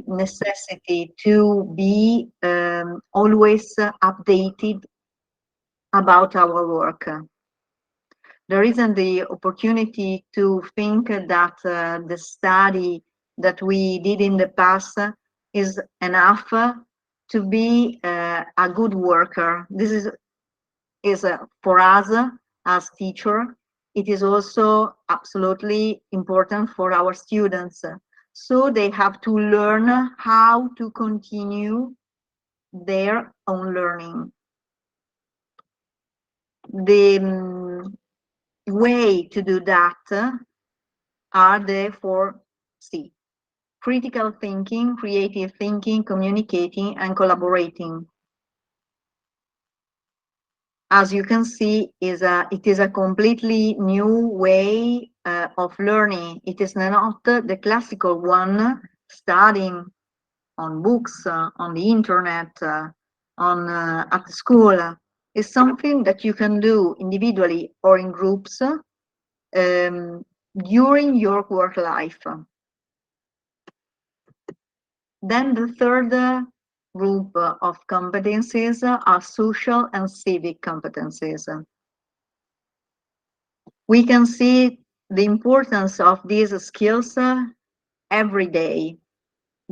necessity to be always updated about our work. There isn't the opportunity to think that the study that we did in the past is enough to be a good worker. This is for us as teacher. It is also absolutely important for our students. So they have to learn how to continue their own learning. The way to do that are the 4C: critical thinking, creative thinking, communicating, and collaborating. As you can see, it is a completely new way of learning. It is not the classical one, studying on books, on the internet, at school. It's something that you can do individually or in groups during your work life. Then the third group of competencies are social and civic competencies. We can see the importance of these skills every day,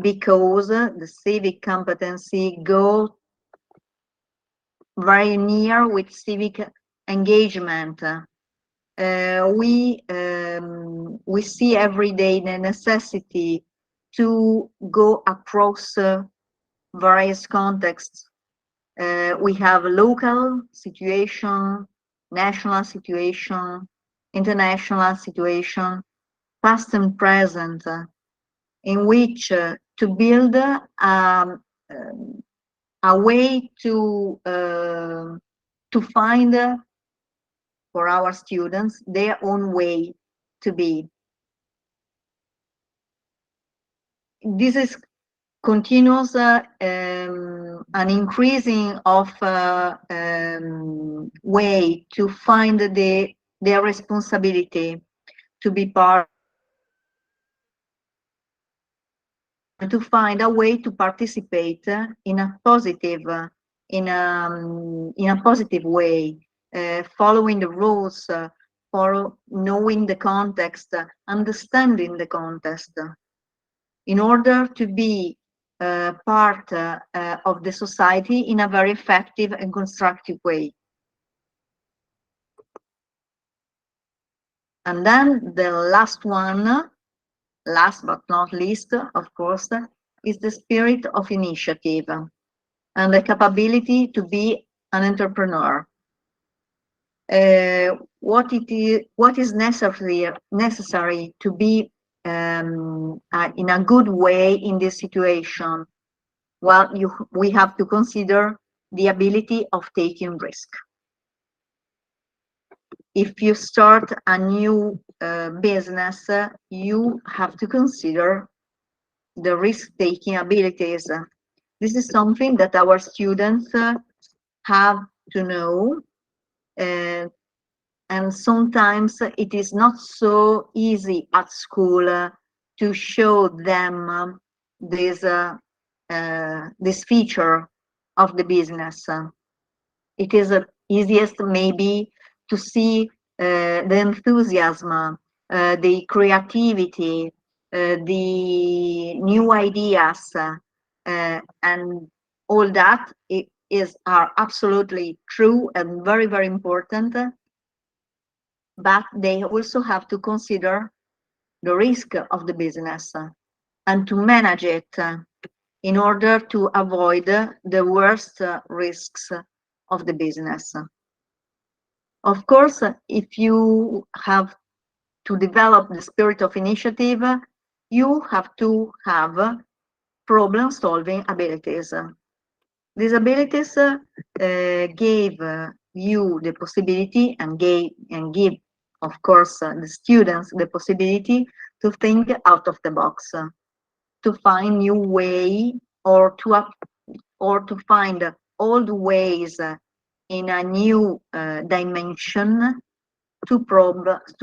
because the civic competency go very near with civic engagement. We see every day the necessity to go across various contexts. We have local situation, national situation, international situation, past and present, in which to build a way to find for our students their own way to be. This is continuous an increasing of way to find their responsibility to be part, to find a way to participate in a positive way, following the rules, for knowing the context, understanding the context, in order to be part of the society in a very effective and constructive way. And then the last one, last but not least, of course, is the spirit of initiative and the capability to be an entrepreneur. What is necessary to be in a good way in this situation? Well, we have to consider the ability of taking risk. If you start a new business, you have to consider the risk-taking abilities. This is something that our students have to know, and sometimes it is not so easy at school to show them this feature of the business. It is easiest maybe to see the enthusiasm, the creativity, the new ideas, and all that are absolutely true and very, very important. But they also have to consider the risk of the business and to manage it in order to avoid the worst risks of the business. Of course, if you have to develop the spirit of initiative, you have to have problem-solving abilities. These abilities gave you the possibility and give, of course, the students the possibility to think out of the box, to find new way, or to find old ways in a new dimension to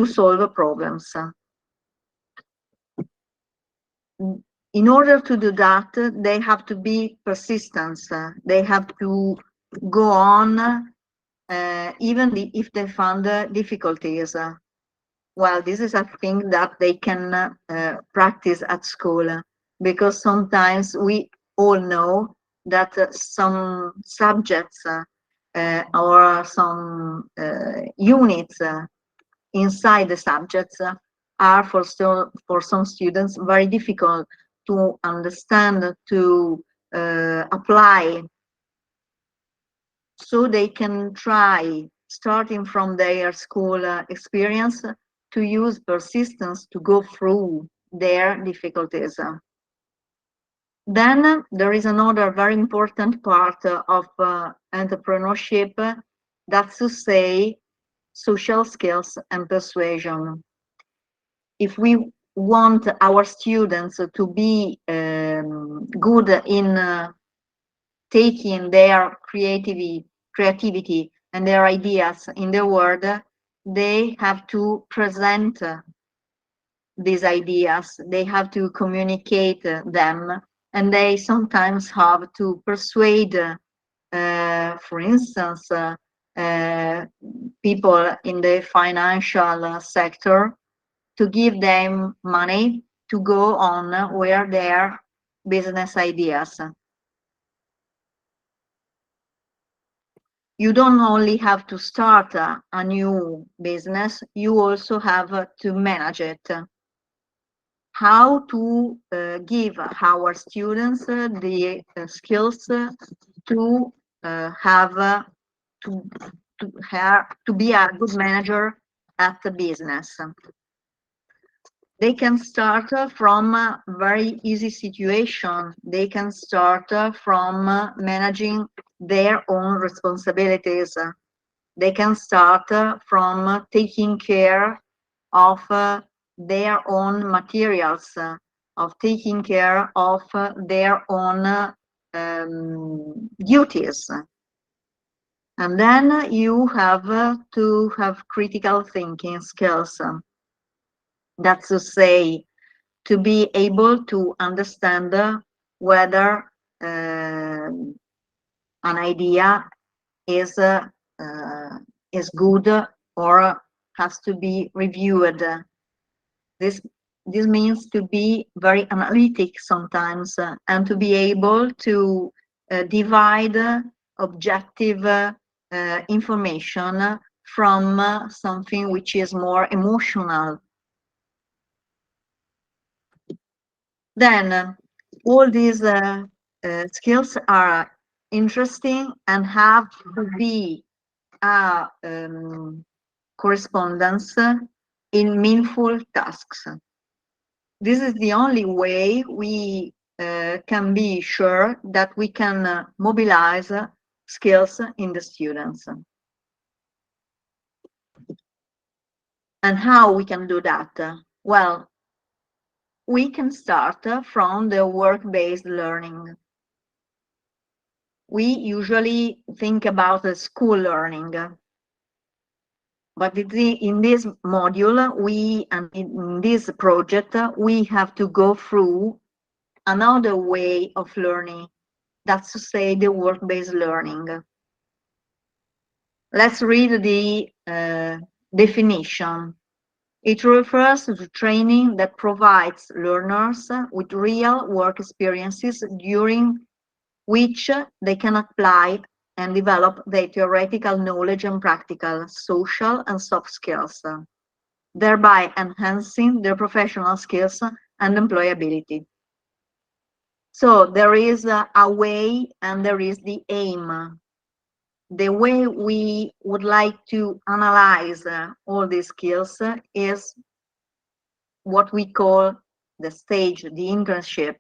solve problems. in order to do that, they have to be persistent. They have to go on, even if they find difficulties. Well, this is a thing that they can practice at school, because sometimes we all know that some subjects or some units inside the subjects are for some students very difficult to understand, to apply. So they can try, starting from their school experience, to use persistence to go through their difficulties. Then there is another very important part of entrepreneurship, that's to say social skills and persuasion. If we want our students to be good in taking their creativity and their ideas in the world, they have to present these ideas, they have to communicate them, and they sometimes have to persuade, for instance, people in the financial sector to give them money to go on with their business ideas. You don't only have to start a new business, you also have to manage it. How to give our students the skills to have to be a good manager at the business. They can start from a very easy situation. They can start from managing their own responsibilities. They can start from taking care of their own materials, of taking care of their own duties. And then you have to have critical thinking skills. That's to say, to be able to understand whether an idea is good or has to be reviewed. This means to be very analytic sometimes, and to be able to divide objective information from something which is more emotional. Then all these skills are interesting and have to be a correspondence in meaningful tasks. This is the only way we can be sure that we can mobilize skills in the students. And how we can do that? Well, we can start from the work-based learning. We usually think about the school learning, but in this module, and in this project, we have to go through another way of learning. That's to say, the work-based learning. Let's read the definition. It refers to training that provides learners with real work experiences during which they can apply and develop their theoretical knowledge and practical, social, and soft skills, thereby enhancing their professional skills and employability. So there is a way and there is the aim. The way we would like to analyze all these skills is what we call the stage, the internship.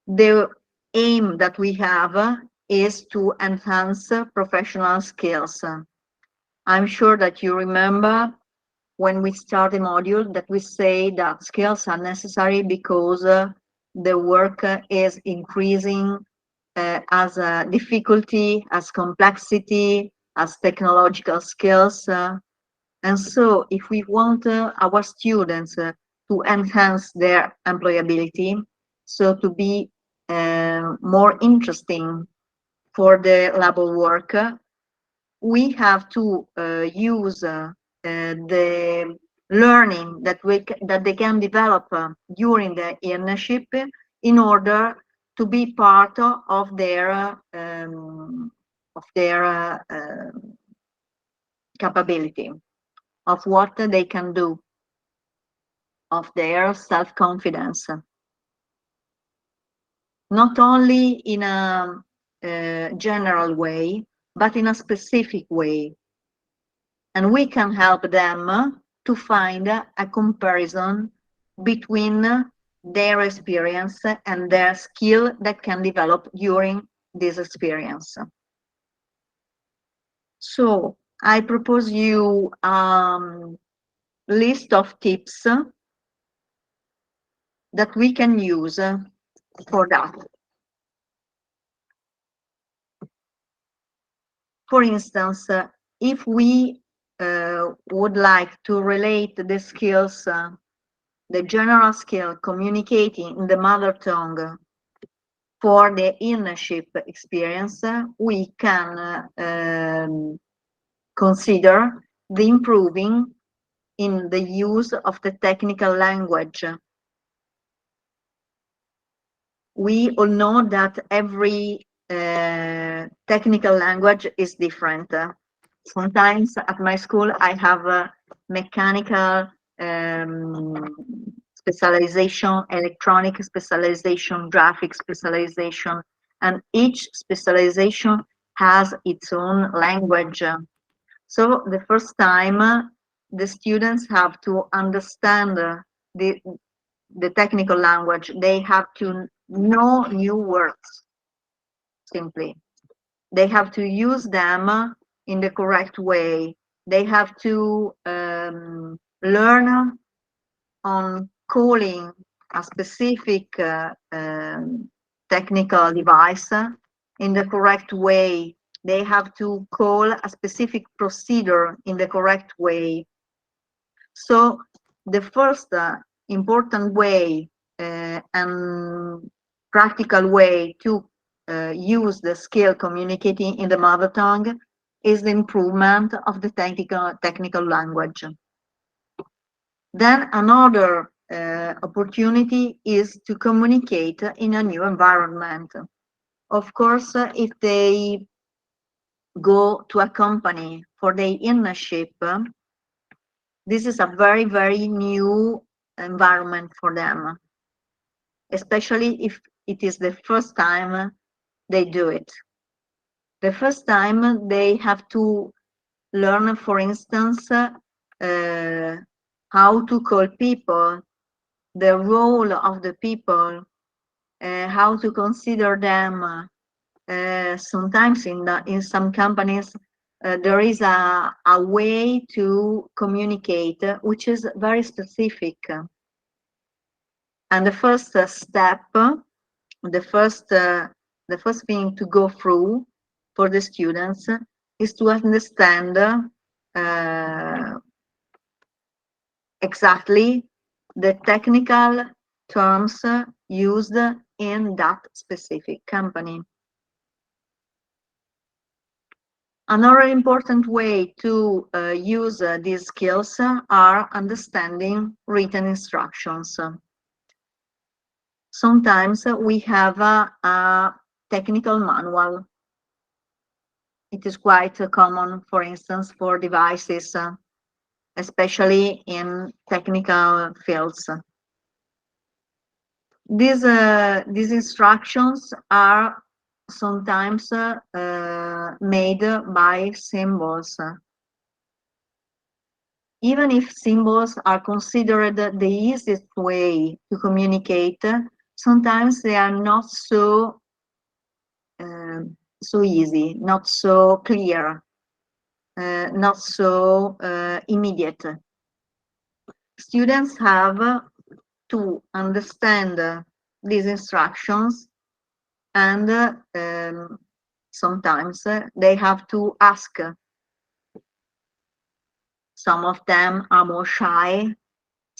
The aim that we have is to enhance professional skills. I'm sure that you remember when we start the module that we say that skills are necessary because the work is increasing as a difficulty, as complexity, as technological skills. And so if we want our students to enhance their employability, so to be more interesting for the labor work, we have to use the learning that they can develop during the internship in order to be part of their capability, of what they can do, of their self-confidence, not only in a general way, but in a specific way. And we can help them to find a comparison between their experience and their skill that can develop during this experience. So I propose you list of tips that we can use for that. For instance, if we would like to relate the skills, the general skill communicating in the mother tongue for the internship experience, we can consider the improving in the use of the technical language. We all know that every technical language is different. Sometimes at my school I have a mechanical specialization, electronic specialization, graphic specialization, and each specialization has its own language. So the first time the students have to understand the technical language. They have to know new words, simply. They have to use them in the correct way. They have to learn on calling a specific technical device in the correct way. They have to call a specific procedure in the correct way. So the first important way and practical way to use the skill communicating in the mother tongue is the improvement of the technical language. Then another opportunity is to communicate in a new environment. Of course, if they go to a company for their internship, this is a very, very new environment for them, especially if it is the first time they do it. The first time they have to learn, for instance, how to call people, the role of the people, how to consider them. Sometimes in some companies, there is a way to communicate which is very specific. And the first step, the first thing to go through for the students is to understand exactly the technical terms used in that specific company. Another important way to use these skills are understanding written instructions. Sometimes we have a technical manual. It is quite common, for instance, for devices, especially in technical fields. These instructions are sometimes made by symbols. Even if symbols are considered the easiest way to communicate, sometimes they are not so easy, not so clear, not so immediate. Students have to understand these instructions, and sometimes they have to ask. Some of them are more shy,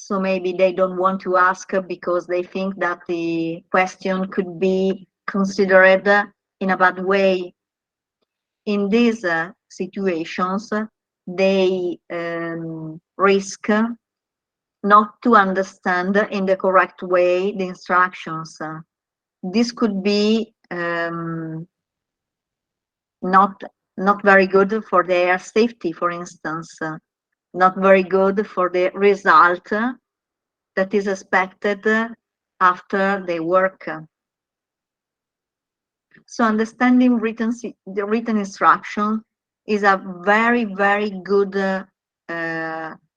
So maybe they don't want to ask because they think that the question could be considered in a bad way. In these situations, they risk not to understand in the correct way the instructions. This could be not not very good for their safety, for instance, not very good for the result that is expected after they work. So understanding the written instruction is a very, very good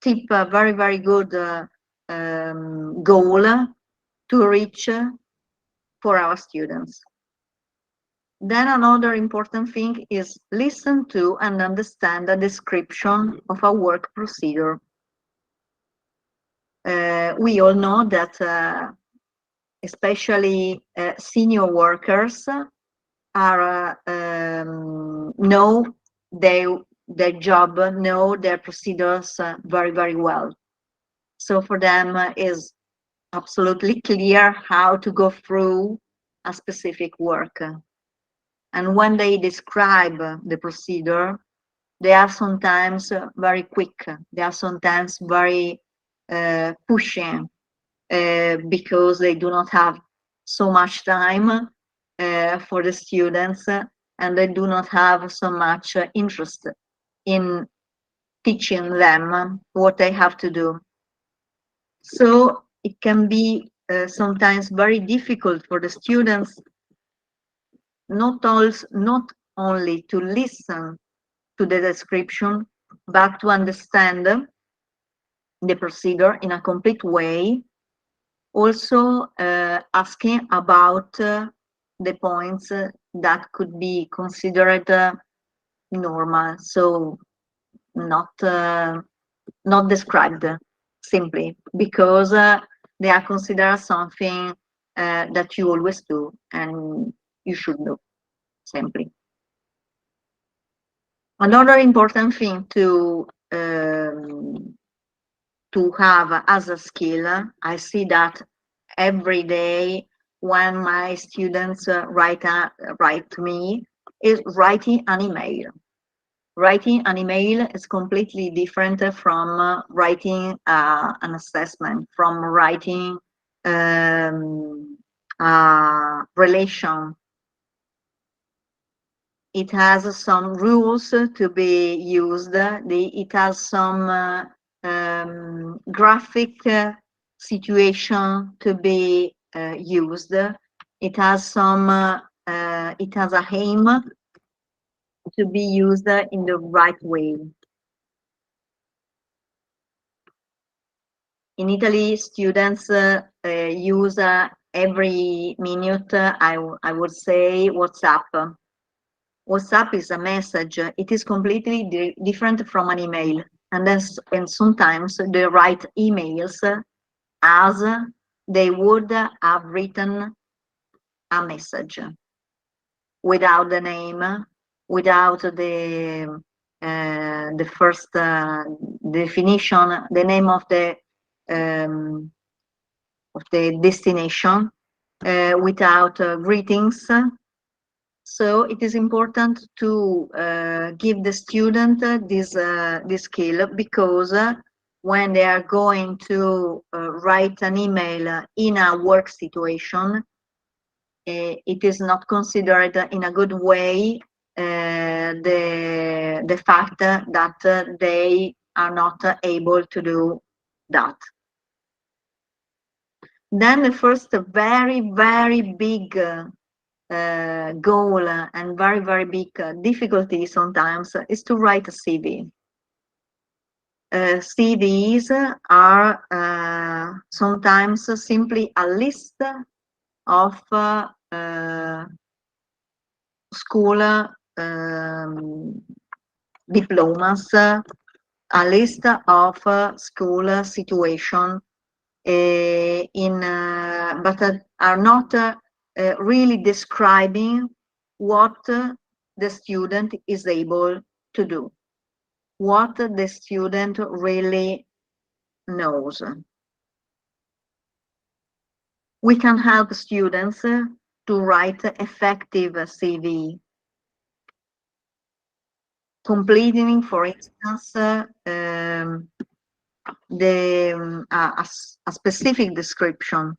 tip, a very, very good goal to reach for our students. Then another important thing is listen to and understand the description of a work procedure. We all know that especially senior workers are know their job, know their procedures very, very well. So for them is absolutely clear how to go through a specific work. And when they describe the procedure, they are sometimes very quick. They are sometimes very pushing because they do not have so much time for the students and they do not have so much interest in teaching them what they have to do. So it can be sometimes very difficult for the students not only to listen to the description, but to understand the procedure in a complete way, also asking about the points that could be considered normal, so not described simply because they are considered something that you always do and you should do simply. Another important thing to have as a skill, I see that every day when my students write to me, is writing an email. Writing an email is completely different from writing an assessment, from writing a relation. It has some rules to be used. It has some graphic situation to be used. It has it has a aim to be used in the right way. In Italy, students use every minute, I would say, WhatsApp. WhatsApp is a message. It is completely different from an email. And sometimes they write emails as they would have written a message without the name, without the first definition, the name of the destination, without greetings. So it is important to give the student this skill because when they are going to write an email in a work situation, it is not considered in a good way the fact that they are not able to do that. Then the first very, very big goal and very, very big difficulty sometimes is to write a CV. CVs are sometimes simply a list of school diplomas, a list of school situation but are not really describing what the student is able to do, what the student really knows. We can help students to write effective CV, completing, for instance, a specific description.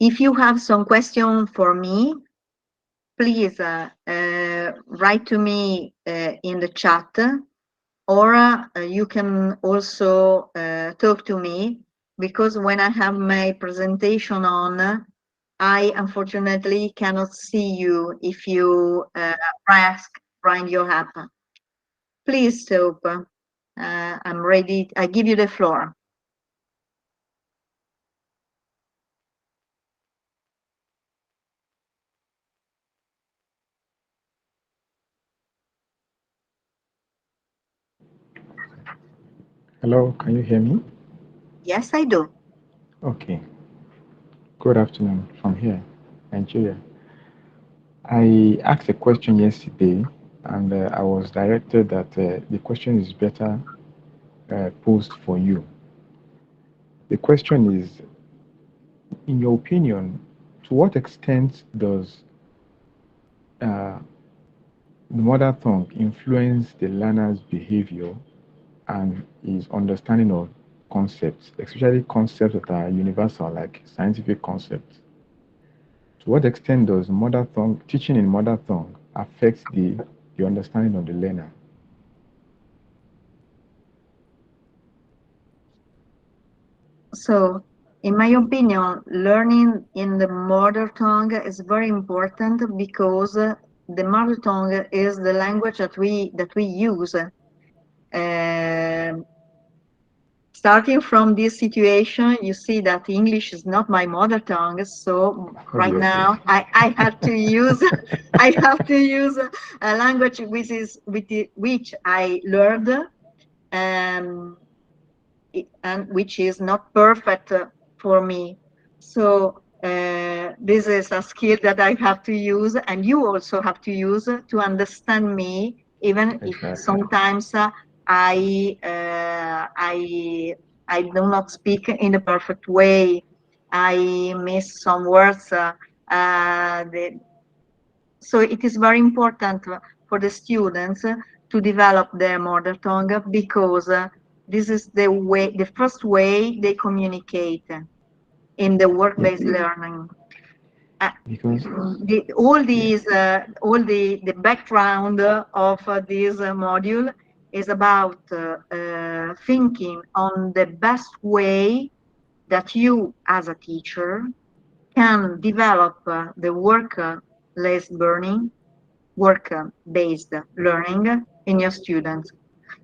If you have some question for me, please write to me in the chat, or you can also talk to me, because when I have my presentation on, I unfortunately cannot see you if you bring your app. Please, Soap, I'm ready. I give you the floor. Hello, can you hear me? Yes, I do. Okay. Good afternoon from here, Nigeria. I asked a question yesterday, and I was directed that the question is better posed for you. The question is, in your opinion, to what extent does the mother tongue influence the learner's behavior and his understanding of concepts, especially concepts that are universal, like scientific concepts? To what extent does mother tongue teaching in mother tongue affect the understanding of the learner? So, in my opinion, learning in the mother tongue is very important, because the mother tongue is the language that we use. Um Starting from this situation, you see that English is not my mother tongue. So right Obviously. now, I have to use I have to use a language which I learned, um, and which is not perfect for me. So this is a skill that I have to use, and you also have to use to understand me, even if Exactly. sometimes I I do not speak in a perfect way. I miss some words. The, so it is very important for the students to develop their mother tongue, because this is the first way they communicate in the Yeah, work-based learning. Uh, because yeah, all the background of this module is about thinking on the best way that you, as a teacher, can develop the work-based learning, work-based learning in your students.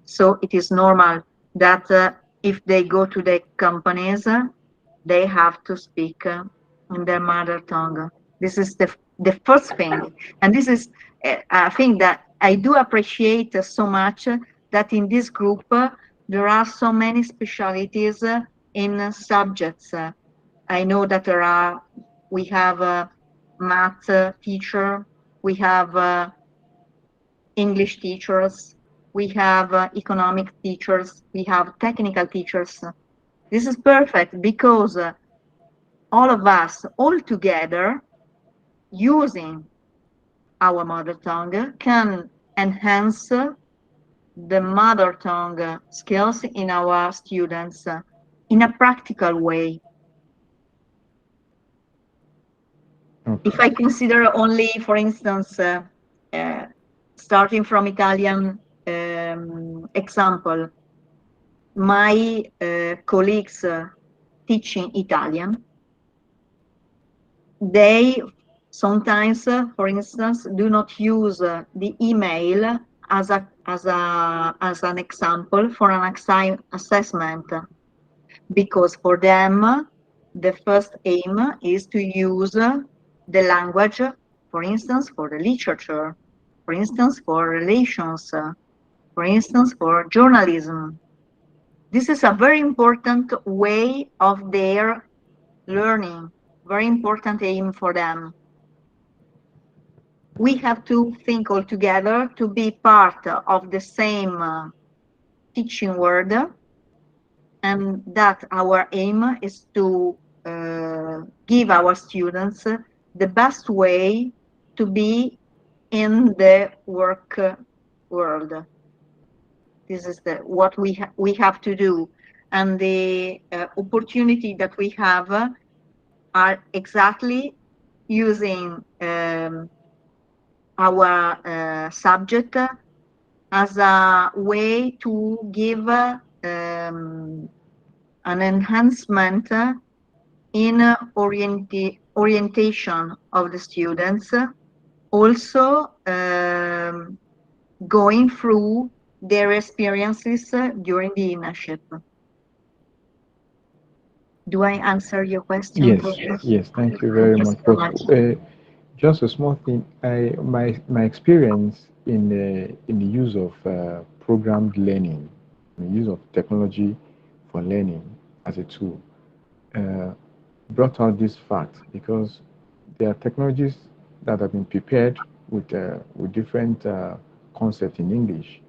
So it is normal that if they go to the companies, they have to speak in their mother tongue. This is the first thing, and this is a thing that I do appreciate so much, that in this group there are so many specialities in subjects. I know that we have a math teacher, we have English teachers, we have economic teachers, we have technical teachers. This is perfect, because all of us, all together, using our mother tongue, can enhance the mother tongue skills in our students in a practical way. If okay, I consider only, for instance, uh, starting from Italian example, my colleagues teaching Italian, they sometimes, for instance, do not use the email as an example for an assessment, because for them the first aim is to use the language, for instance, for the literature, for instance, for relations, for instance, for journalism. This is a very important way of their learning, very important aim for them. We have to think all together to be part of the same teaching world, and that our aim is to give our students the best way to be in the work world. This is what we have to do, and the opportunity that we have are exactly using our subject as a way to give an enhancement in orientation of the students, also going through their experiences during the internship. Do I answer your question, Yes, Professor? yes, thank you Thank very you much. so But much. just a small thing, my experience in the use of programmed learning, the use of technology for learning as a tool, uh, brought out this fact because there are technologies that have been prepared with different concepts in English.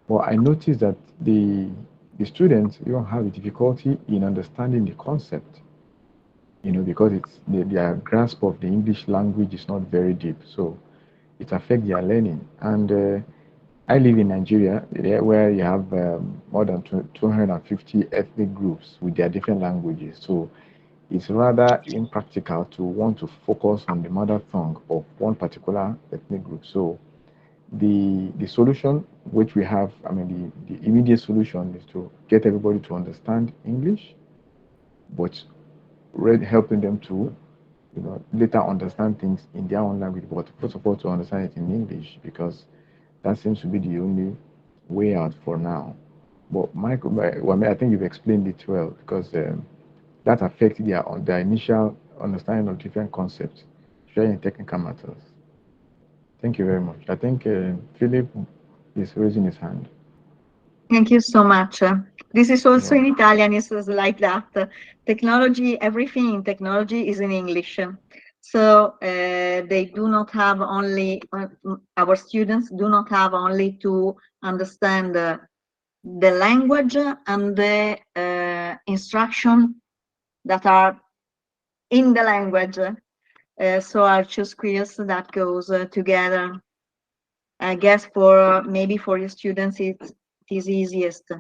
But I noticed that the students don't have a difficulty in understanding the concept, because their grasp of the English language is not very deep, so it affects their learning. And I live in Nigeria, where you have more than 250 ethnic groups with their different languages. So it's rather impractical to want to focus on the mother tongue of one particular ethnic group. So the solution which we have, I mean, the immediate solution is to get everybody to understand English, but helping them to later understand things in their own language, but first of all to understand it in English, because that seems to be the only way out for now. But Michael, well, I think you've explained it well, because that affects their initial understanding of different concepts, especially in technical matters. Thank you very much. I think Philip is raising his hand. Thank you so much. This is You're also in welcome. Italian, it's like that. Technology, everything in technology is in English. So they do not have only, our students do not have only to understand the language and the instruction that are in the language. So our two skills that goes together. I guess for maybe for your students it is easiest.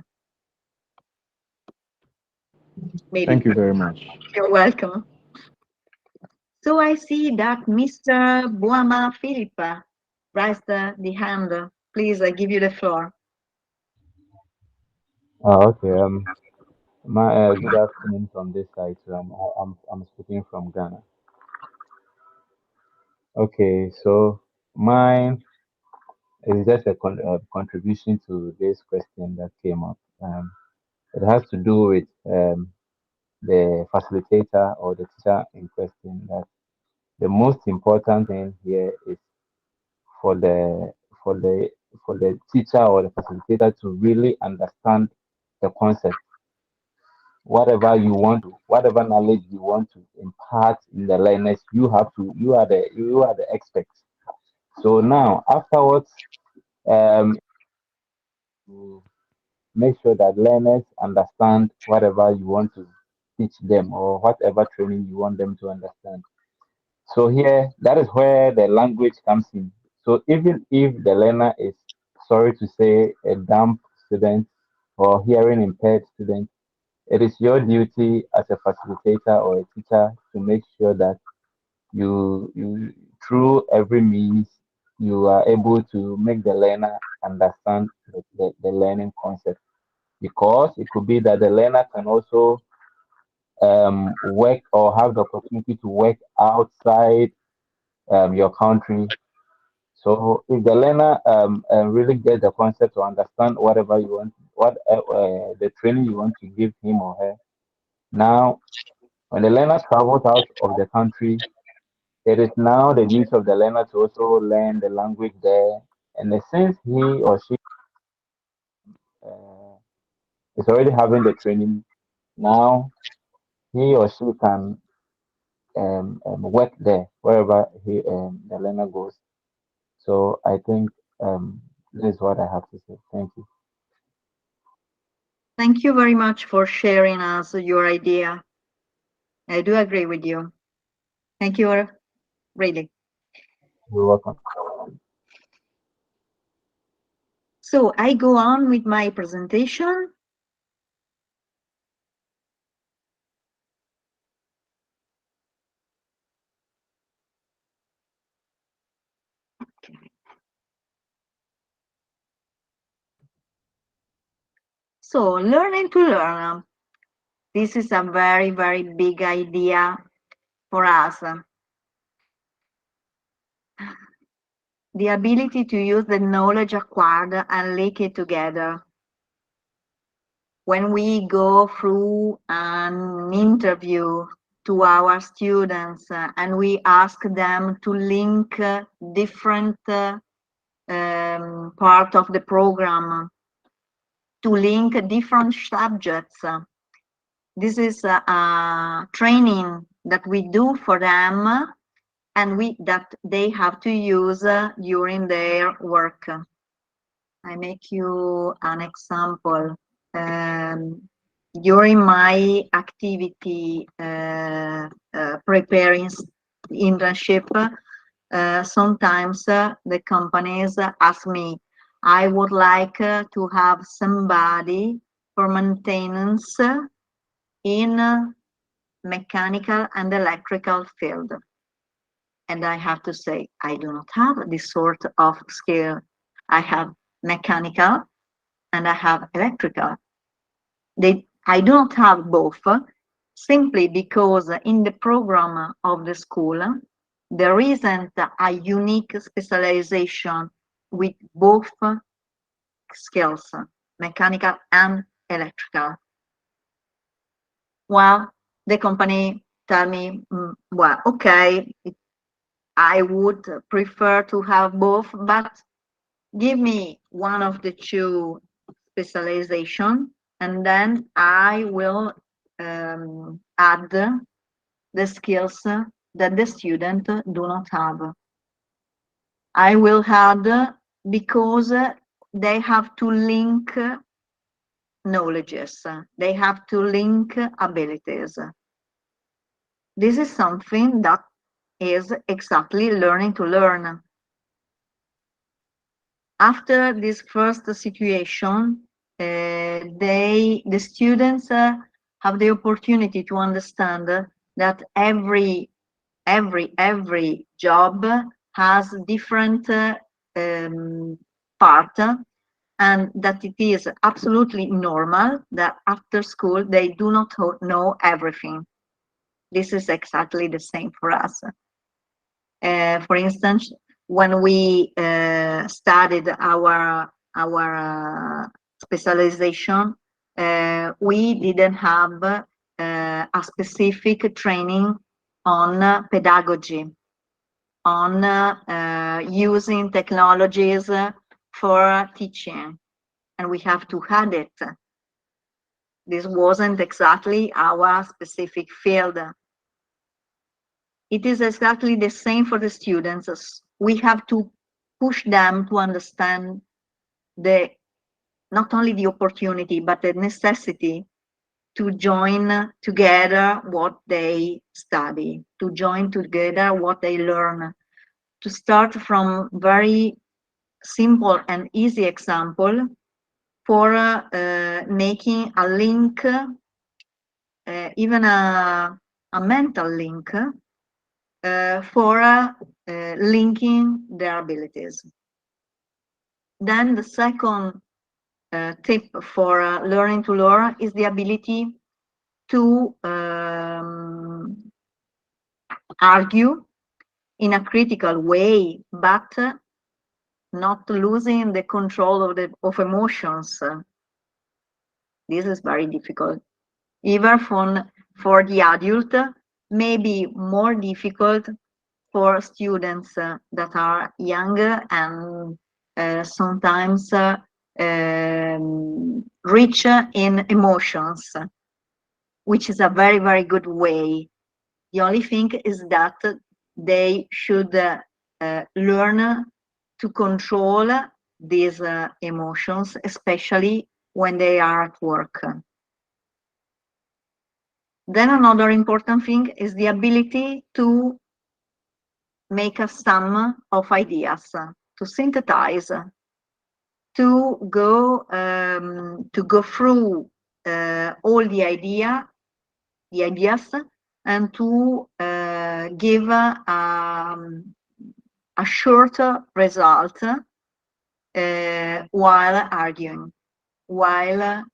Maybe. Thank you very much. You're welcome. So I see that Mr. Boama Philip raised the hand. Please, I give you the floor. Oh, okay. My good afternoon from this side. So I'm speaking from Ghana. Okay, so mine is just a contribution to this question that came up. It has to do with the facilitator or the teacher in question. That the most important thing here is for the for the for the teacher or the facilitator to really understand the concept, whatever knowledge you want to impart in the learners, you are the experts. So now afterwards, you make sure that learners understand whatever you want to teach them or whatever training you want them to understand. So here, that is where the language comes in. So even if the learner is, sorry to say, a dumb student or hearing impaired student, it is your duty as a facilitator or a teacher to make sure that you through every means you are able to make the learner understand the learning concept, because it could be that the learner can also work or have the opportunity to work outside your country. So if the learner really get the concept to understand whatever you want, the training you want to give him or her, now when the learner travels out of the country, it is now the duty of the learner to also learn the language there. And since he or she uh, is already having the training, now he or she can work there wherever the learner goes. So I think this is what I have to say. Thank you. Thank you very much for sharing us your idea. I do agree with you. Thank you, really. You're welcome. So I go on with my presentation. Okay. So learning to learn. This is a very, very big idea for us. The ability to use the knowledge acquired and link it together. When we go through an interview to our students and we ask them to link different part of the program, to link different subjects. This is a training that we do for them and that they have to use during their work. I make you an example. During my activity preparing internship, sometimes the companies ask me, I would like to have somebody for maintenance in mechanical and electrical field. And I have to say, I do not have this sort of skill. I have mechanical and I have electrical. I do not have both simply because in the program of the school, there isn't a unique specialization with both skills, mechanical and electrical. Well, the company tell me, well, okay, I would prefer to have both, but give me one of the two specialization, and then I will add the skills that the student do not have. I will add because they have to link knowledges, they have to link abilities. This is something that is exactly learning to learn. After this first situation, the students have the opportunity to understand that every job has different part, and that it is absolutely normal that after school they do not know everything. This is exactly the same for us. For instance, when we started our specialization, we didn't have a specific training on pedagogy, on using technologies for teaching, and we have to add it. This wasn't exactly our specific field. It is exactly the same for the students. We have to push them to understand not only the opportunity, but the necessity to join together what they study, to join together what they learn, to start from very simple and easy example for making a link, even a mental link, for linking their abilities. Then the second tip for learning to learn is the ability to argue in a critical way, but not losing the control of emotions. This is very difficult. Even for the adult, maybe more difficult for students that are younger and sometimes rich in emotions, which is a very, very good way The only thing is that they should learn to control these emotions, especially when they are at work. Then another important thing is the ability to make a sum of ideas, to synthesize, to go through all the ideas, and to give a short result while arguing, while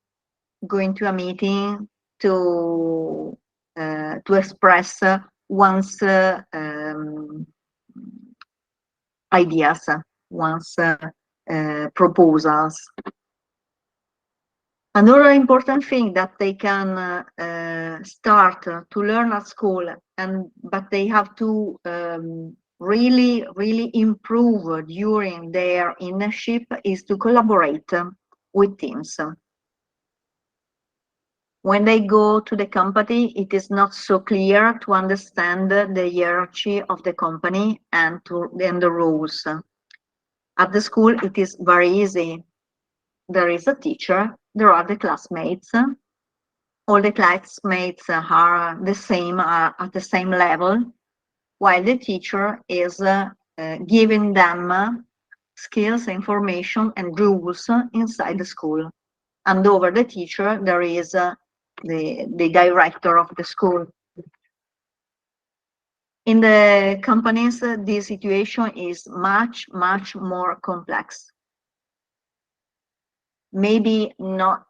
going to a meeting to express one's ideas, one's proposals. Another important thing that they can start to learn at school, but they have to really improve during their internship, is to collaborate with teams. When they go to the company, it is not so clear to understand the hierarchy of the company and the rules. At the school, it is very easy. There is a teacher, there are the classmates. All the classmates are the same, are at the same level, while the teacher is giving them skills, information, and rules inside the school. And over the teacher, there is the director of the school. In the companies, this situation is much more complex. Maybe not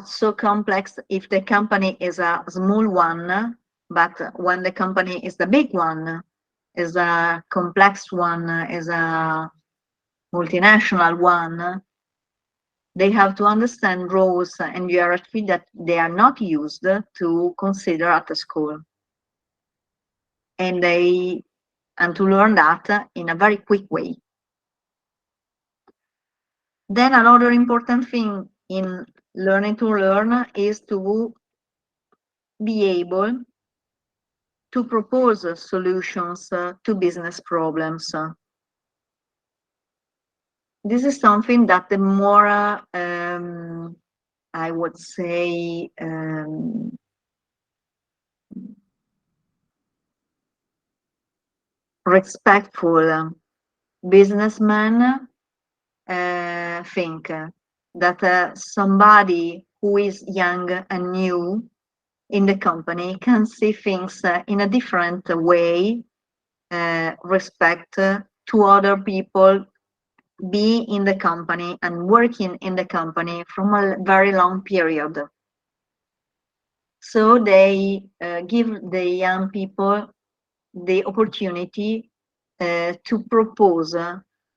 so complex if the company is a small one, but when the company is the big one, is a complex one, is a multinational one, they have to understand roles and hierarchy that they are not used to consider at the school. And to learn that in a very quick way. Then another important thing in learning to learn is to be able to propose solutions to business problems. This is something that the more, I would say, respectful businessmen think that somebody who is young and new in the company can see things in a different way, respect to other people, be in the company and working in the company from a very long period. So they give the young people the opportunity to propose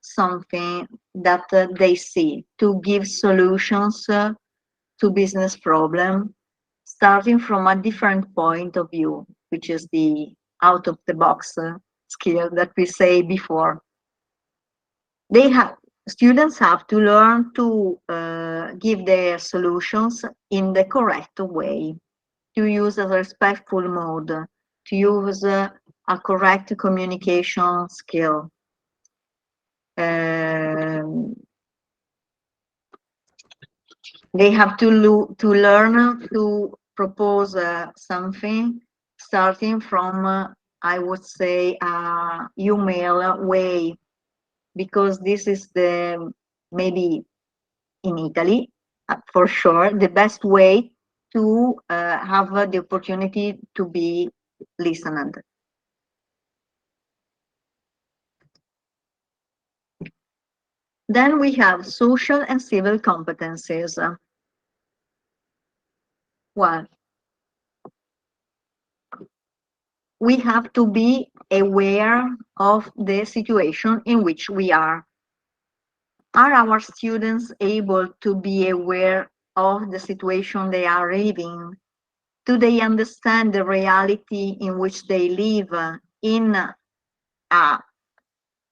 something that they see, to give solutions to business problem, starting from a different point of view, which is the out of the box skill that we say before. Students have to learn to give their solutions in the correct way, to use a respectful mode, to use a correct communication skill. They have to learn to propose something starting from, I would say, a human way, because this is maybe in Italy, for sure, the best way to have the opportunity to be listened. Then we have social and civil competencies. Well, we have to be aware of the situation in which we are. Are our students able to be aware of the situation they are living? Do they understand the reality in which they live in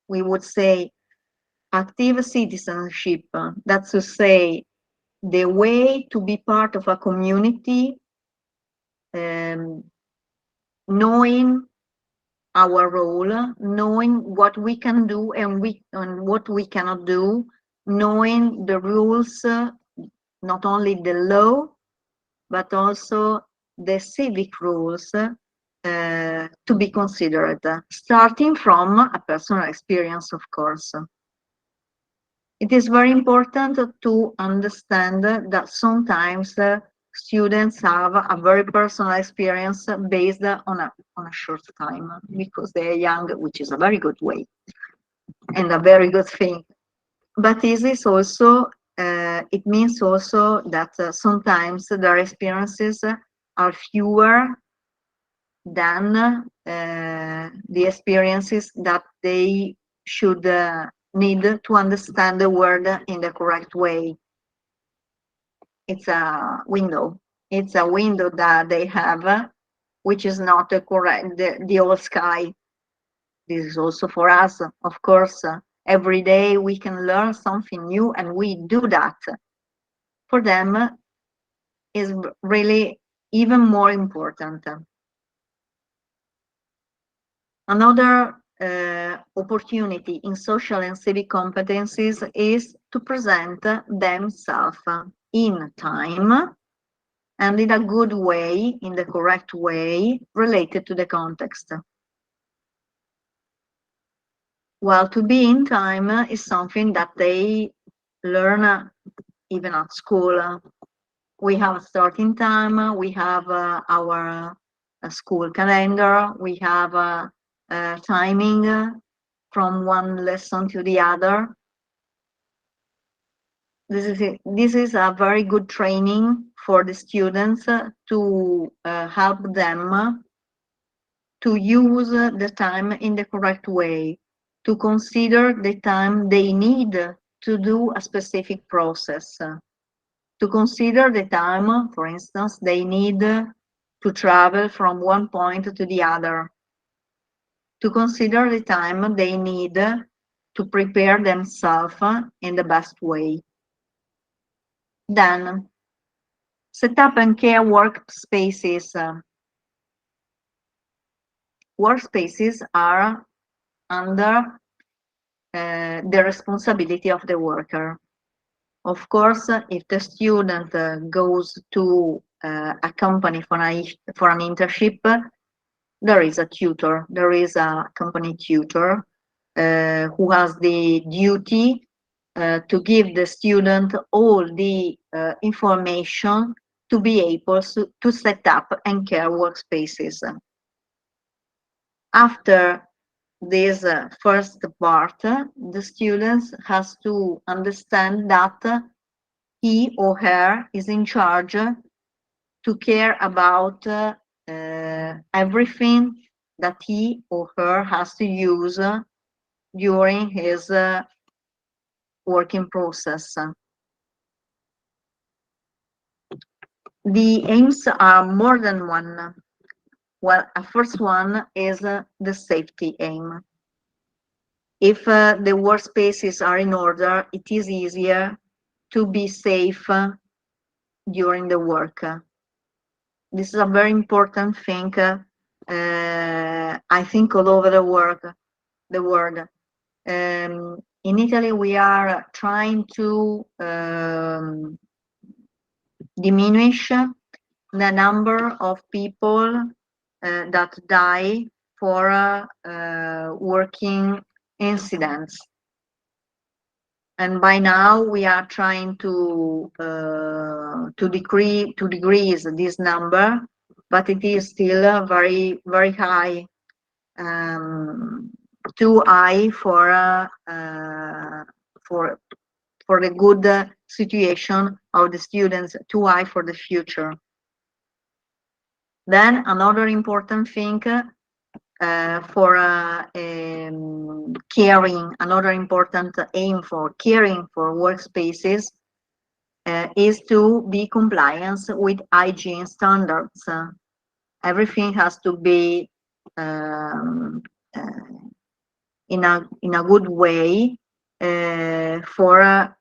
we would say, active citizenship? That's to say, the way to be part of a community knowing our role, knowing what we can do and what we cannot do, knowing the rules, not only the law, but also the civic rules to be considered, starting from a personal experience, of course. It is very important to understand that sometimes students have a very personal experience based on a short time because they are young, which is a very good way and a very good thing. But this is also, it means also that sometimes their experiences are fewer than the experiences that they should need to understand the world in the correct way. It's a window. It's a window that they have, which is not correct, the whole sky. This is also for us, of course. Every day we can learn something new, and we do that. For them, is really even more important. Another opportunity in social and civic competencies is to present themselves in time and in a good way, in the correct way, related to the context. Well, to be in time is something that they learn even at school. We have a starting time, we have our school calendar, we have timing from one lesson to the other. This is a very good training for the students to help them to use the time in the correct way, to consider the time they need to do a specific process, to consider the time, for instance, they need to travel from one point to the other, to consider the time they need to prepare themselves in the best way. Then, set up and care workspaces. Workspaces are under the responsibility of the worker. Of course, if the student goes to a company for an internship, there is a tutor, there is a company tutor who has the duty to give the student all the information to be able to set up and care workspaces. After this first part, the students has to understand that he or her is in charge to care about everything that he or her has to use during his working process. The aims are more than one. Well, a first one is the safety aim. If the workspaces are in order, it is easier to be safe during the work. This is a very important thing, I think, all over the world. In Italy, we are trying to diminish the number of people that die for working incidents. And by now we are trying to decrease this number, but it is still very, very high, too high for the good situation of the students, too high for the future. Then another important thing for caring, another important aim for caring for workspaces is to be compliant with hygiene standards. Everything has to be in a good way for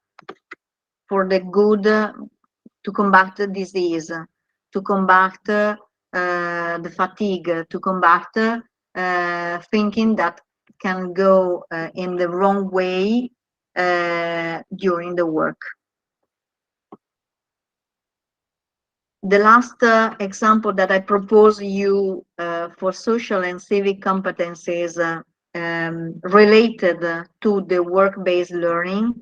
the good, to combat the disease, to combat the fatigue, to combat thinking that can go in the wrong way during the work. The last example that I propose you for social and civic competencies related to the work-based learning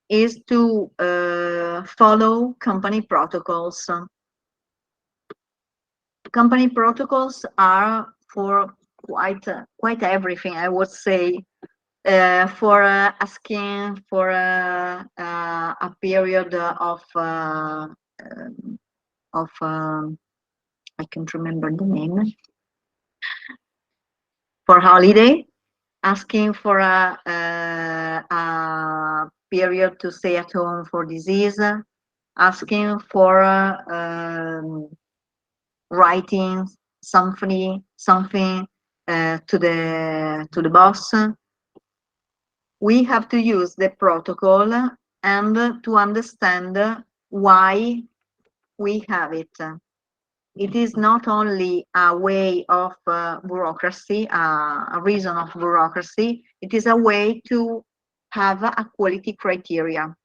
is to follow company protocols. Company protocols are for quite everything, I would say, for asking for a period of I can't remember the name, for holiday, asking for a period to stay at home for disease, asking for writing something to the boss. We have to use the protocol and to understand why we have it. It is not only a way of bureaucracy, a reason of bureaucracy, it is a way to have a quality criteria.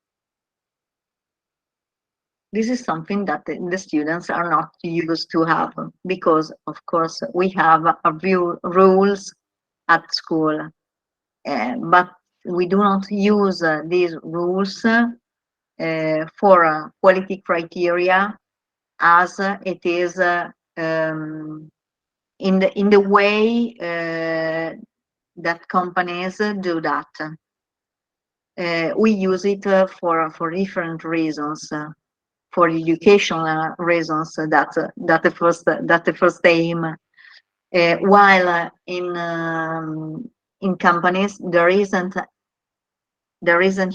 This is something that the students are not used to have, because of course we have a few rules at school, but we do not use these rules for quality criteria as it is in the way that companies do that. We use it for different reasons. For educational reasons, that's the first aim. While in companies there isn't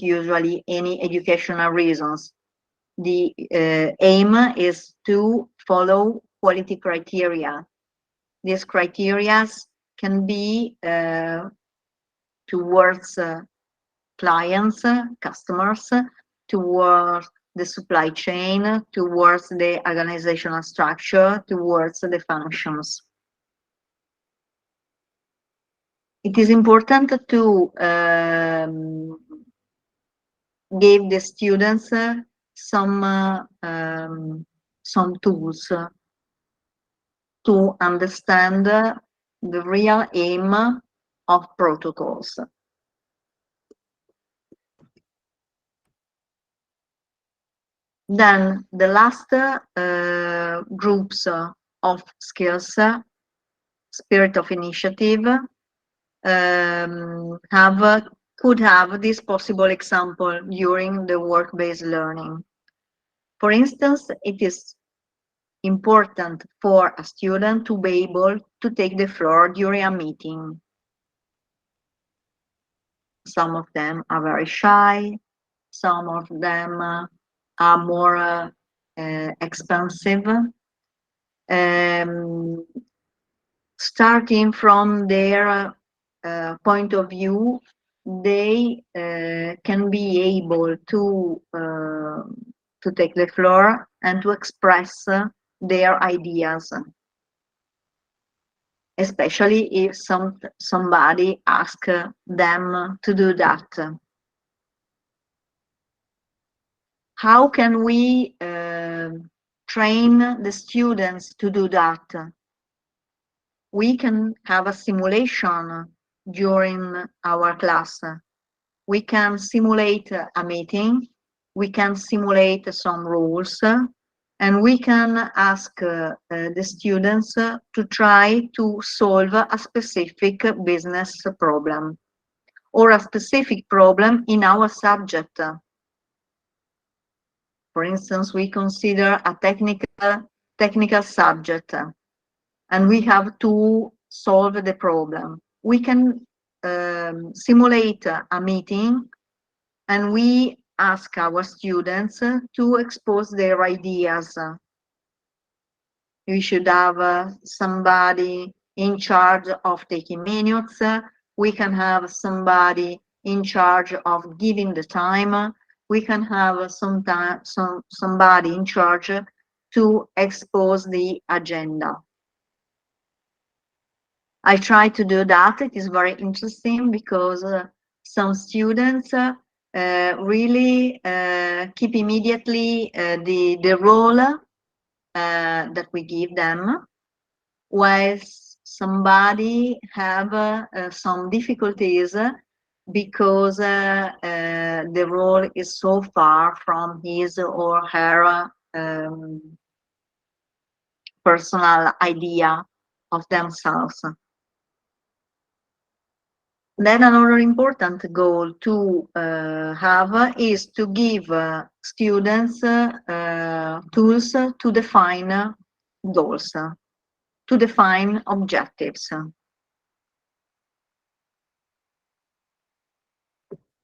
usually any educational reasons. The aim is to follow quality criteria. These criteria can be towards clients, customers, towards the supply chain, towards the organizational structure, towards the functions. It is important to give the students some tools to understand the real aim of protocols. Then the last groups of skills, spirit of initiative, could have this possible example during the work-based learning. For instance, it is important for a student to be able to take the floor during a meeting. Some of them are very shy, some of them are more expansive. Starting from their point of view, they can be able to take the floor and to express their ideas, especially if somebody asks them to do that. How can we train the students to do that? We can have a simulation during our class. We can simulate a meeting, we can simulate some rules, and we can ask the students to try to solve a specific business problem or a specific problem in our subject. For instance, we consider a technical subject and we have to solve the problem. We can simulate a meeting and we ask our students to expose their ideas. We should have somebody in charge of taking minutes. We can have somebody in charge of giving the time. We can have somebody in charge to expose the agenda. I try to do that. It is very interesting because some students really keep immediately the role that we give them, whilst somebody have some difficulties because the role is so far from his or her personal idea of themselves. Then another important goal to have is to give students tools to define goals, to define objectives.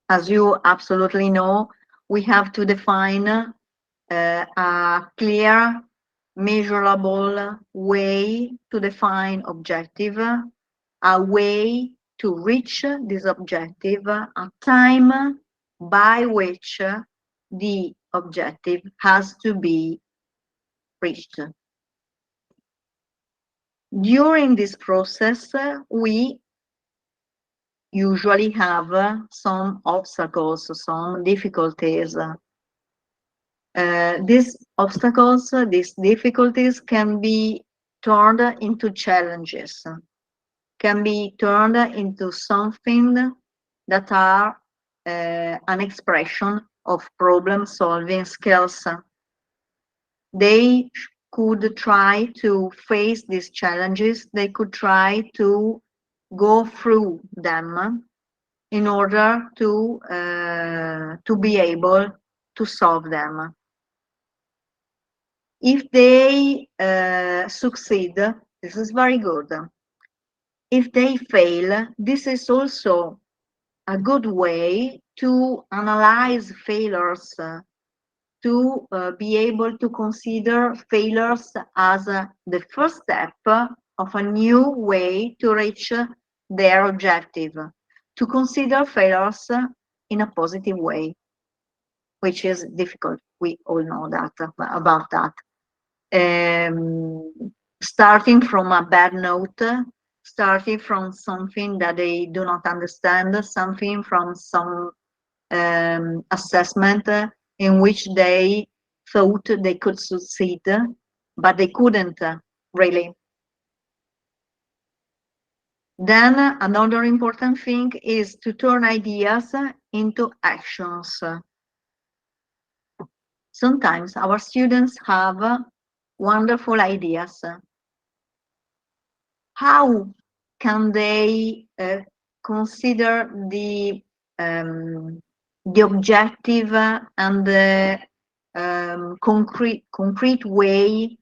As you absolutely know, we have to define a clear, measurable way to define objective, a way to reach this objective, a time by which the objective has to be reached. During this process, we usually have some obstacles, some difficulties. These obstacles, these difficulties can be turned into challenges, can be turned into something that are an expression of problem-solving skills. They could try to face these challenges, they could try to go through them in order to be able to solve them. If they succeed, this is very good. If they fail, this is also a good way to analyze failures, to be able to consider failures as the first step of a new way to reach their objective, to consider failures in a positive way, which is difficult. We all know that about that. Starting from a bad note, starting from something that they do not understand, something from some assessment in which they thought they could succeed, but they couldn't really. Then another important thing is to turn ideas into actions. Sometimes our students have wonderful ideas. How can they consider the objective and the concrete way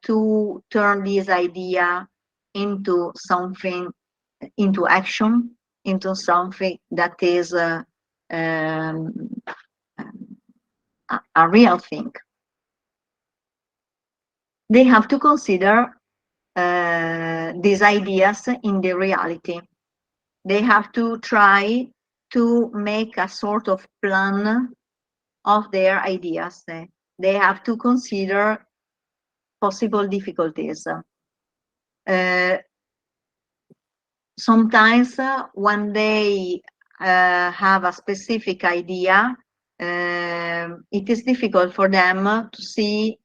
to turn this idea into something, into action, into something that is a real thing? They have to consider these ideas in the reality. They have to try to make a sort of plan of their ideas. They have to consider possible difficulties. Sometimes when they have a specific idea, it is difficult for them to see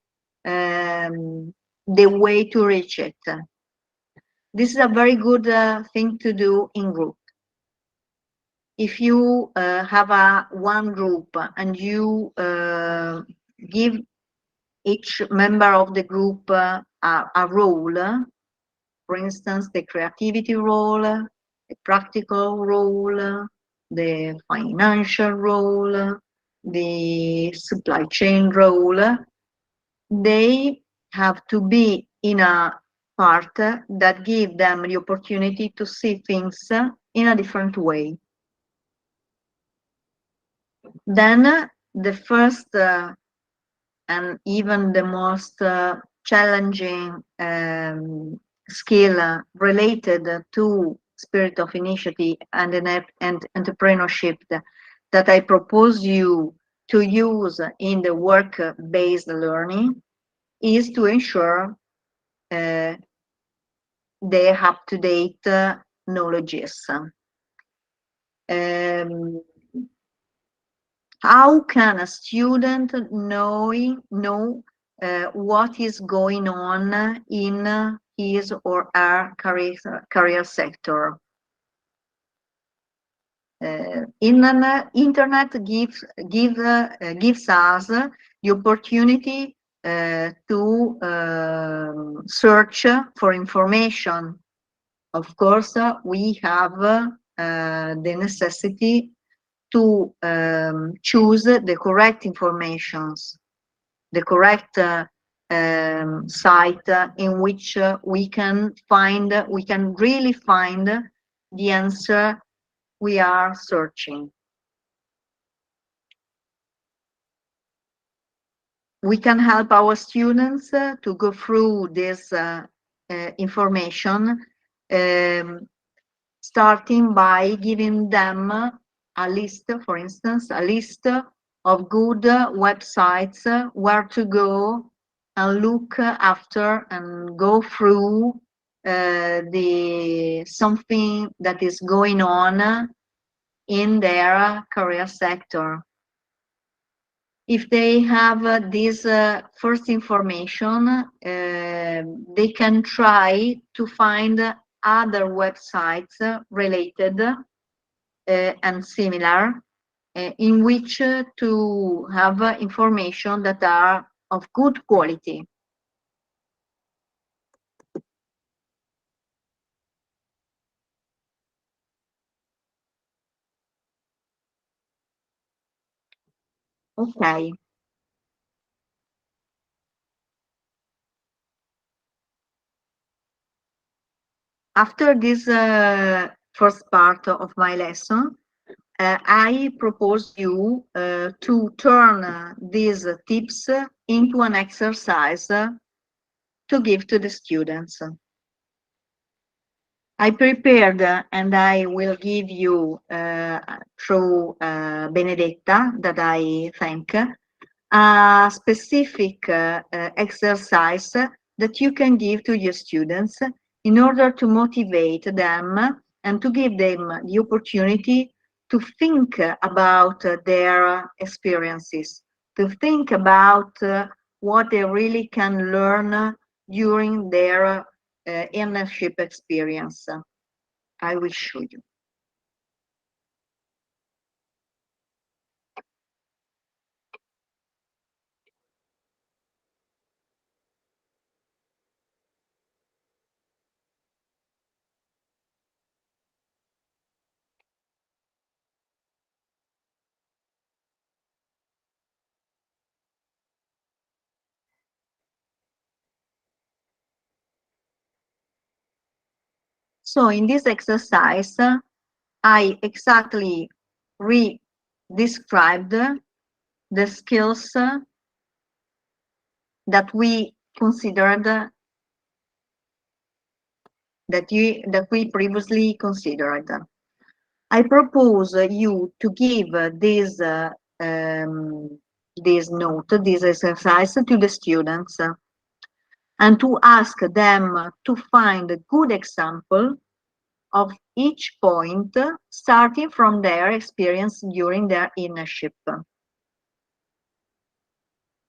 the way to reach it. This is a very good thing to do in group. If you have one group and you give each member of the group a role, for instance, the creativity role, the practical role, the financial role, the supply chain role, they have to be in a part that give them the opportunity to see things in a different way. Then the first and even the most challenging skill related to spirit of initiative and entrepreneurship that I propose you to use in the work-based learning is to ensure their up-to-date knowledges. How can a student know what is going on in his or her career sector? Internet gives us the opportunity to search for information. Of course, we have the necessity to choose the correct informations, the correct site in which we can really find the answer we are searching. We can help our students to go through this information, starting by giving them a list, for instance, a list of good websites where to go and look after and go through something that is going on in their career sector. If they have this first information, they can try to find other websites related and similar in which to have information that are of good quality. Okay. After this first part of my lesson, I propose you to turn these tips into an exercise to give to the students. I prepared and I will give you through Benedetta, that I thank, a specific exercise that you can give to your students in order to motivate them and to give them the opportunity to think about their experiences, to think about what they really can learn during their internship experience. I will show you. So in this exercise, I exactly re-described the skills that we considered, that we previously considered. I propose you to give this note, this exercise to the students, and to ask them to find a good example of each point, starting from their experience during their internship.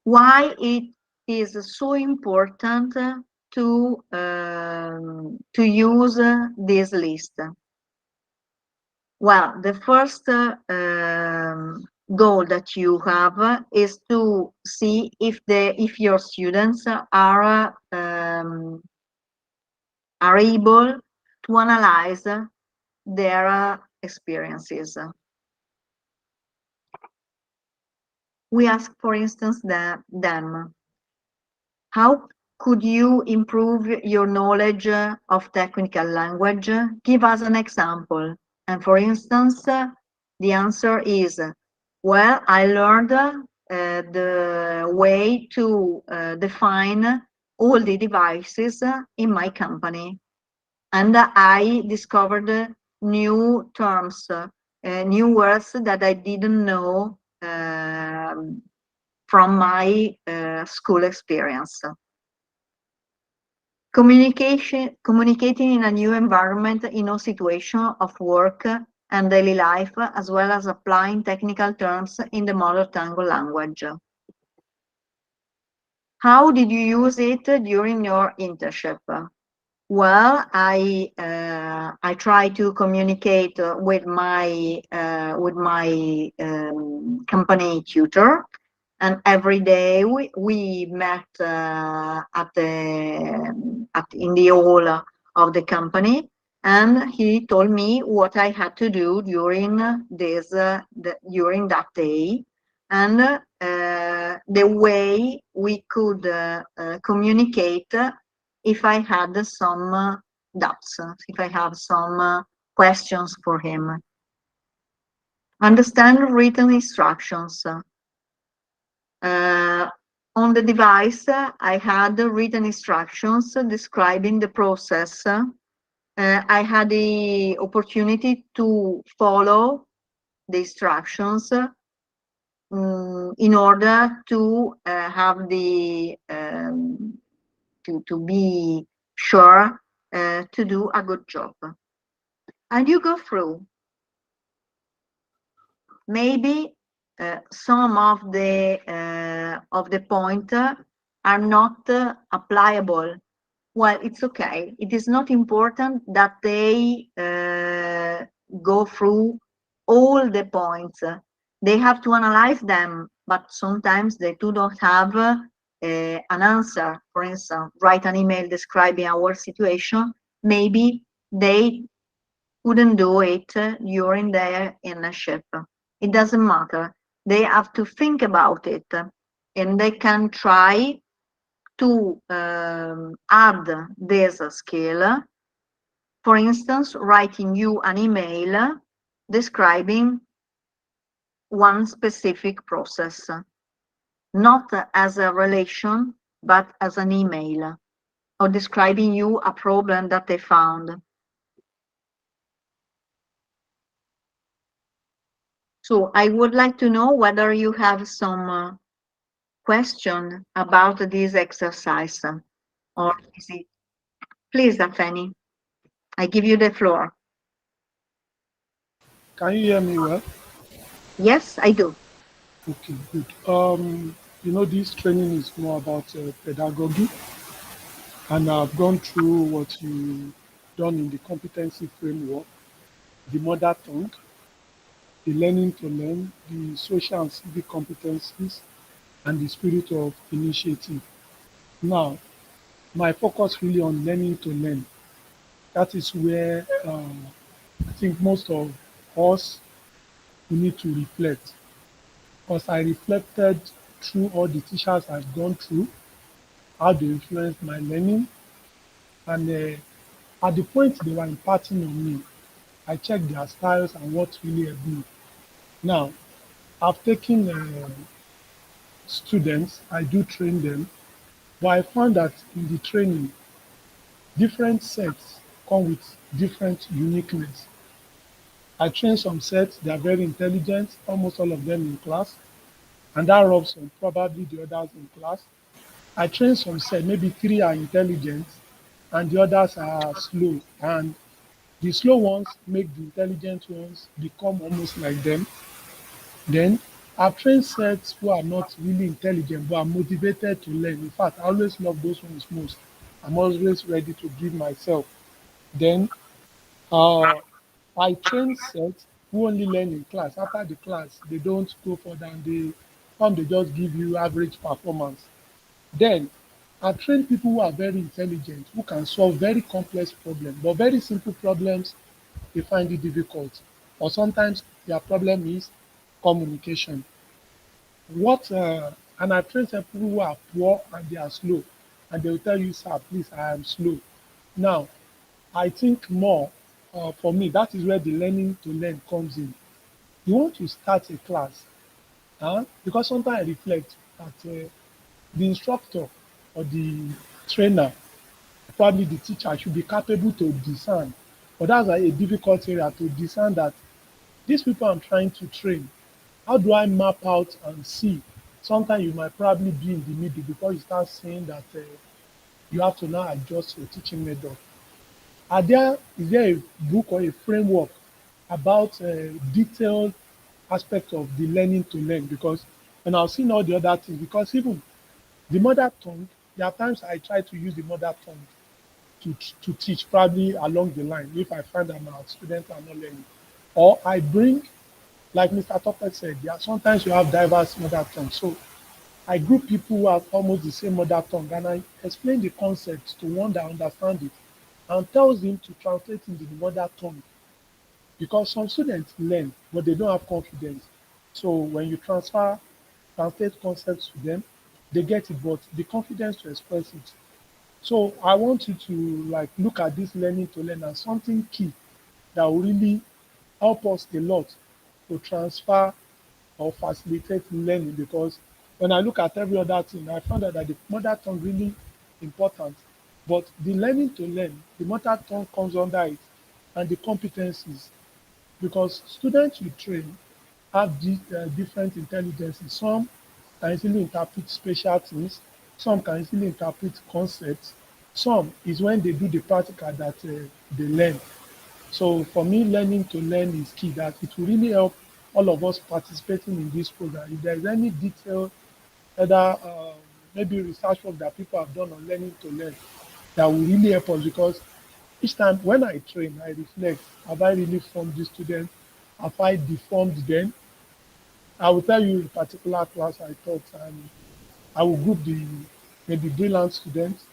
Why it is so important to use this list? Well, the first goal that you have is to see if your students are able to analyze their experiences. We ask, for instance, them, how could you improve your knowledge of technical language? Give us an example. And for instance, the answer is, well, I learned the way to define all the devices in my company. And I discovered new terms, new words that I didn't know from my school experience. Communicating in a new environment, in a situation of work and daily life, as well as applying technical terms in the mother tongue language. How did you use it during your internship? Well, I try to communicate with my company tutor, and every day we met in the hall of the company, and he told me what I had to do during during that day, and the way we could communicate if I had some doubts, if I have some questions for him. Understand written instructions. On the device, I had written instructions describing the process. I had the opportunity to follow the instructions in order to have to be sure to do a good job. And you go through. Maybe some of the point are not applicable. Well, it's okay. It is not important that they go through all the points. They have to analyze them, but sometimes they do not have an answer. For instance, write an email describing our situation. Maybe they couldn't do it during their internship. It doesn't matter. They have to think about it, and they can try to add this skill. For instance, writing you an email describing one specific process, not as a relation, but as an email, or describing you a problem that they found. So I would like to know whether you have some question about this exercise, or is it? Please, Afeni, I give you the floor. Can you hear me well? Yes, I do. Okay, good. This training is more about pedagogy, and I've gone through what you done in the competency framework, the mother tongue, the learning to learn, the social and civic competencies, and the spirit of initiative. Now, my focus really on learning to learn. That is where I think most of us we need to reflect. Because I reflected through all the teachers I've gone through, how they influenced my learning, and at the point they were imparting on me, I checked their styles and what really helped me. Now, I've taken students, I do train them, but I found that in the training, different sets come with different uniqueness. I train some sets, they are very intelligent, almost all of them in class, and that rubs on probably the others in class. I train some set, maybe three are intelligent and the others are slow. And the slow ones make the intelligent ones become almost like them. Then I've trained sets who are not really intelligent but are motivated to learn. In fact, I always love those ones most. I'm always ready to give myself. Then uh, I train sets who only learn in class. After the class, they don't go further and they just give you average performance. Then I train people who are very intelligent, who can solve very complex problems, but very simple problems, they find it difficult. Or sometimes their problem is communication. What and I train some people who are poor and they are slow, and they will tell you, sir, please, I am slow. Now, I think more for me, that is where the learning to learn comes in. You want to start a class, because sometimes I reflect that the instructor or the trainer, probably the teacher, should be capable to discern. But that's a difficult area to discern that these people I'm trying to train, how do I map out and see sometimes you might probably be in the middle because you start seeing that you have to now adjust your teaching method. Is there a book or a framework about detailed aspect of the learning to learn? Because when I've seen all the other things, because even the mother tongue, there are times I try to use the mother tongue to teach, probably along the line, if I find that my students are not learning. Or I bring, like Mr. Topper said, there are sometimes you have diverse mother tongue. So I group people who have almost the same mother tongue and I explain the concepts to one that understands it and tells him to translate into the mother tongue. Because some students learn, but they don't have confidence. So when you translate concepts to them, they get it, but the confidence to express it. So I want you to like look at this learning to learn as something key that will really help us a lot to transfer or facilitate learning, because when I look at every other thing, I found out that the mother tongue really important, but the learning to learn, the mother tongue comes under it, and the competencies, because students you train have different intelligences. Some can easily interpret spatial things, some can easily interpret concepts, some is when they do the practical that they learn. So for me, learning to learn is key, that it will really help all of us participating in this program. If there is any detail, other maybe research work that people have done on learning to learn, that will really help us, because each time when I train, I reflect, have I really formed the student? Have I deformed them? I will tell you a particular class I taught, and I will group the maybe brilliant students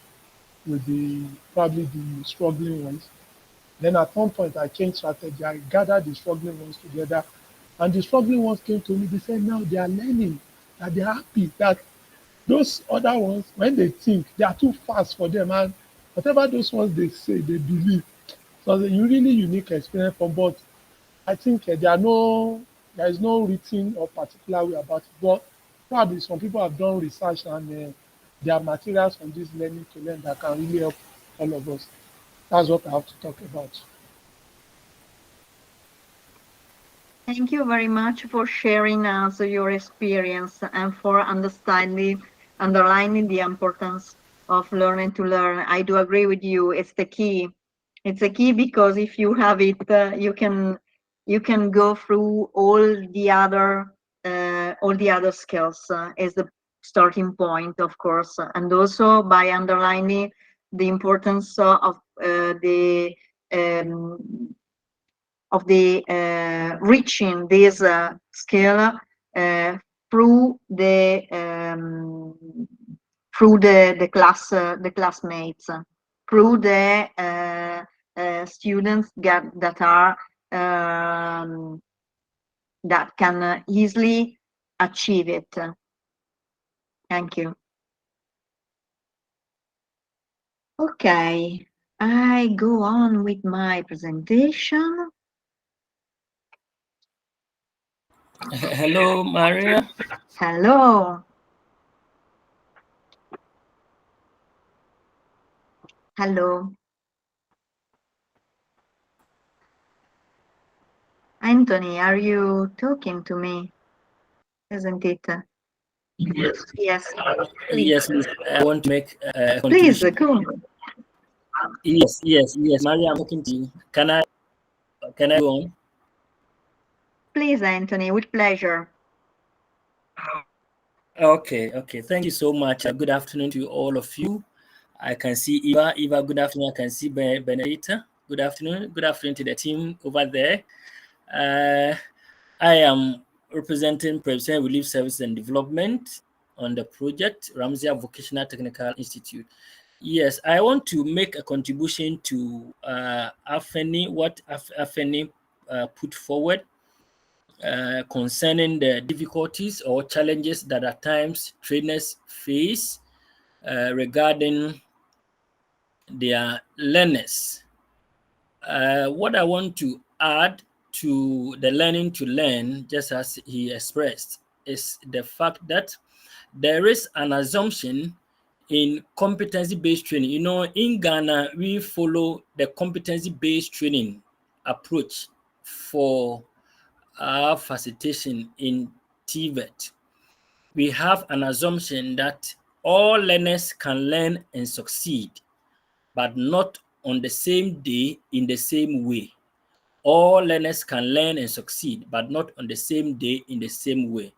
with the probably the struggling ones. Then at one point I changed strategy. I gathered the struggling ones together, and the struggling ones came to me. They said now they are learning, that they are happy, that those other ones, when they think, they are too fast for them, and whatever those ones they say, they believe. So it's a really unique experience for both. I think there is no written or particular way about it, but probably some people have done research, and there are materials on this learning to learn that can really help all of us. That's what I have to talk about. Thank you very much for sharing us your experience and for underlining the importance of learning to learn. I do agree with you. It's the key. It's a key because if you have it, you can go through all the other skills as the starting point, of course, and also by underlining the importance um, of the reaching this skill uh, through the classmates, through the students that are that can easily achieve it. Thank you. Okay, I go on with my presentation. Hello, Maria. Hello. Hello. Anthony, are you talking to me? Isn't it? Yes. Yes. Please, Yes, miss. I want to make a please contribution. go. Yes, Maria, I'm talking to you. Can I go on? Please, Anthony, with pleasure. Okay. Thank you so much. Good afternoon to all of you. I can see Eva. Eva, good afternoon. I can see Benedita. Good afternoon. Good afternoon to the team over there. I am representing President Relief Service and Development on the project Ramsey Vocational Technical Institute. Yes, I want to make a contribution to what Afeni put forward concerning the difficulties or challenges that at times trainers face regarding their learners. What I want to add to the learning to learn, just as he expressed, is the fact that there is an assumption in competency-based training. You know, in Ghana, we follow the competency-based training approach for our facilitation in TVET. we have an assumption that all learners can learn and succeed, but not on the same day in the same way. All learners can learn and succeed, but not on the same day in the same way.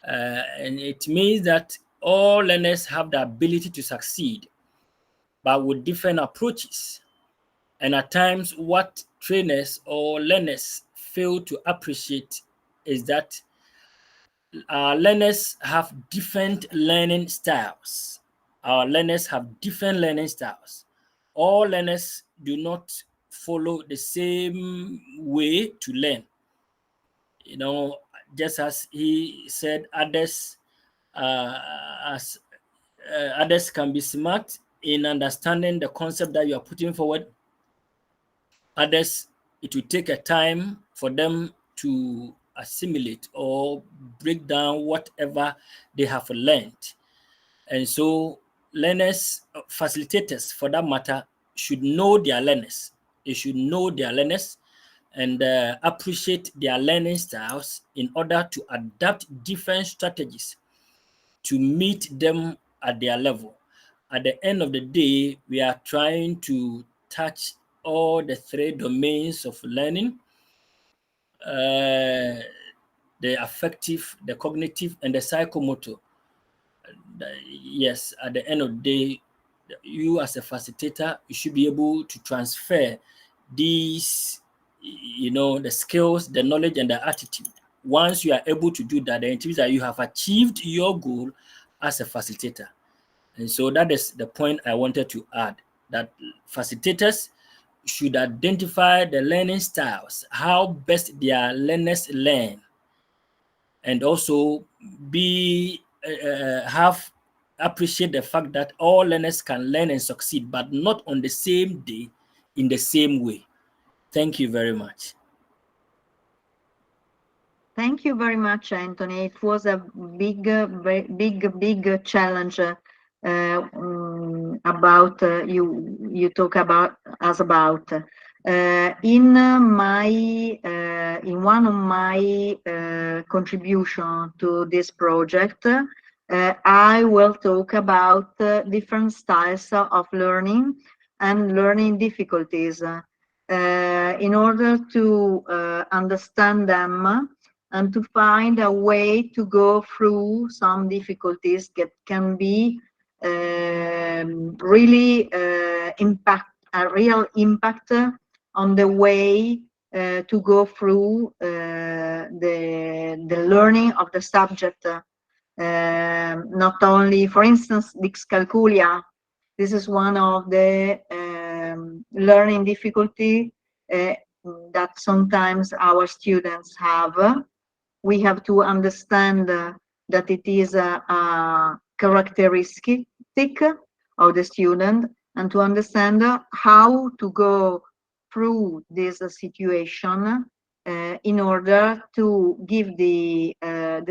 And it means that all learners have the ability to succeed, but with different approaches. And at times, what trainers or learners fail to appreciate is that learners have different learning styles. Our learners have different learning styles. All learners do not follow the same way to learn. You know, just as he said, uh, as others can be smart in understanding the concept that you are putting forward. Others, it will take a time for them to assimilate or break down whatever they have learned. And so learners, facilitators for that matter, should know their learners. They should know their learners and appreciate their learning styles in order to adapt different strategies to meet them at their level. At the end of the day, we are trying to touch all the three domains of learning, the affective, the cognitive, and the psychomotor. Yes, at the end of the day, you as a facilitator, you should be able to transfer these, the skills, the knowledge, and the attitude. Once you are able to do that, then it means that you have achieved your goal as a facilitator. And so that is the point I wanted to add, that facilitators should identify the learning styles, how best their learners learn, and also appreciate the fact that all learners can learn and succeed, but not on the same day in the same way. Thank you very much. Thank you very much, Anthony. It was a big challenge about you talk about us about. In one of my contribution to this project, I will talk about different styles of learning and learning difficulties in order to understand them and to find a way to go through some difficulties that can be really a real impact on the way to go through the learning of the subject. Not only, for instance, dyscalculia. This is one of the learning difficulty that sometimes our students have. We have to understand that it is a characteristic of the student, and to understand how to go through this situation in order to give the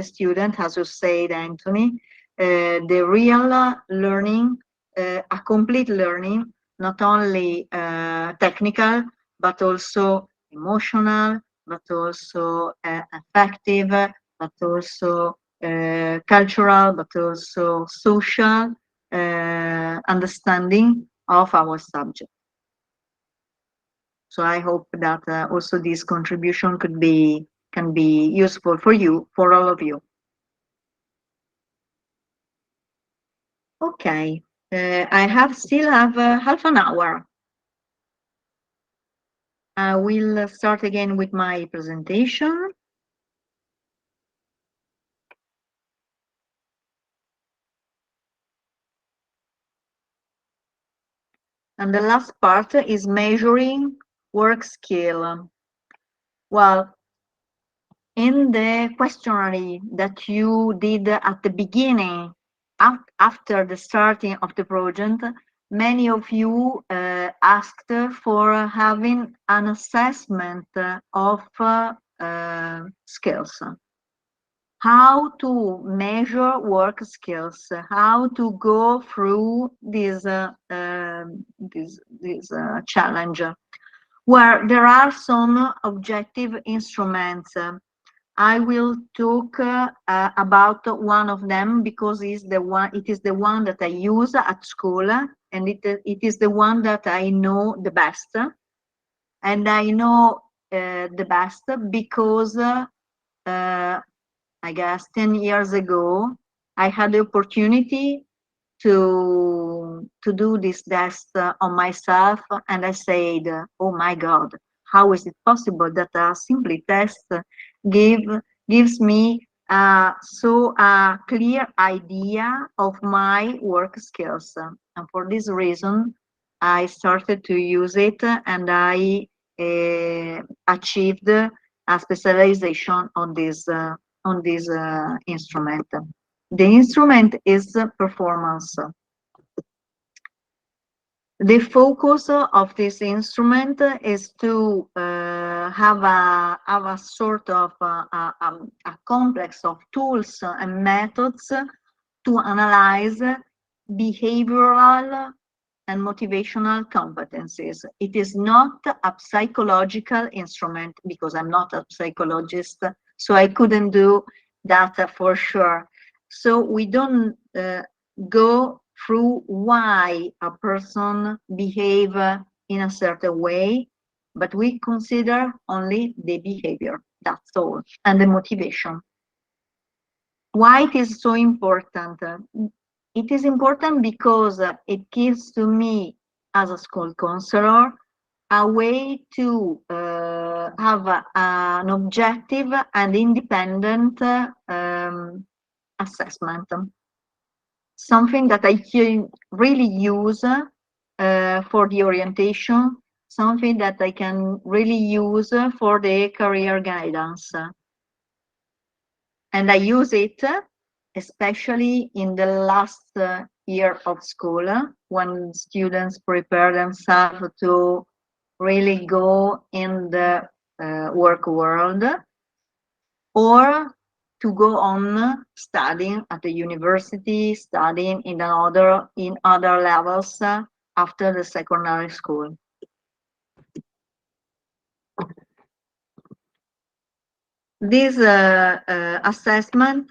student, as you said, Anthony, the real learning, a complete learning, not only technical, but also emotional, but also affective, but also cultural, but also social understanding of our subject. So I hope that also this contribution can be useful for you, for all of you. Okay, I still have half an hour. I will start again with my presentation. And the last part is measuring work skill. Well, in the questionnaire that you did at the beginning, after the starting of the project, many of you asked for having an assessment of skills. How to measure work skills, how to go through this challenge, where there are some objective instruments I will talk about one of them because it is the one that I use at school, and it is the one that I know the best. And I know the best because I guess 10 years ago, I had the opportunity to do this test on myself, and I said, "Oh my God, how is it possible that a simple test give gives me so a clear idea of my work skills?" And for this reason, I started to use it, and I achieved a specialization on this instrument. The instrument is performance. The focus of this instrument is to have a sort of a complex of tools and methods to analyze behavioral and motivational competencies. It is not a psychological instrument because I'm not a psychologist, so I couldn't do that for sure. So we don't go through why a person behave in a certain way, but we consider only the behavior, that's all, and the motivation. Why it is so important? It is important because it gives to me, as a school counselor, a way to have an objective and independent assessment. Something that I can really use for the orientation, something that I can really use for the career guidance. And I use it especially in the last year of school, when students prepare themselves to really go in the work world, or to go on studying at the university, studying in other levels after the secondary school. This assessment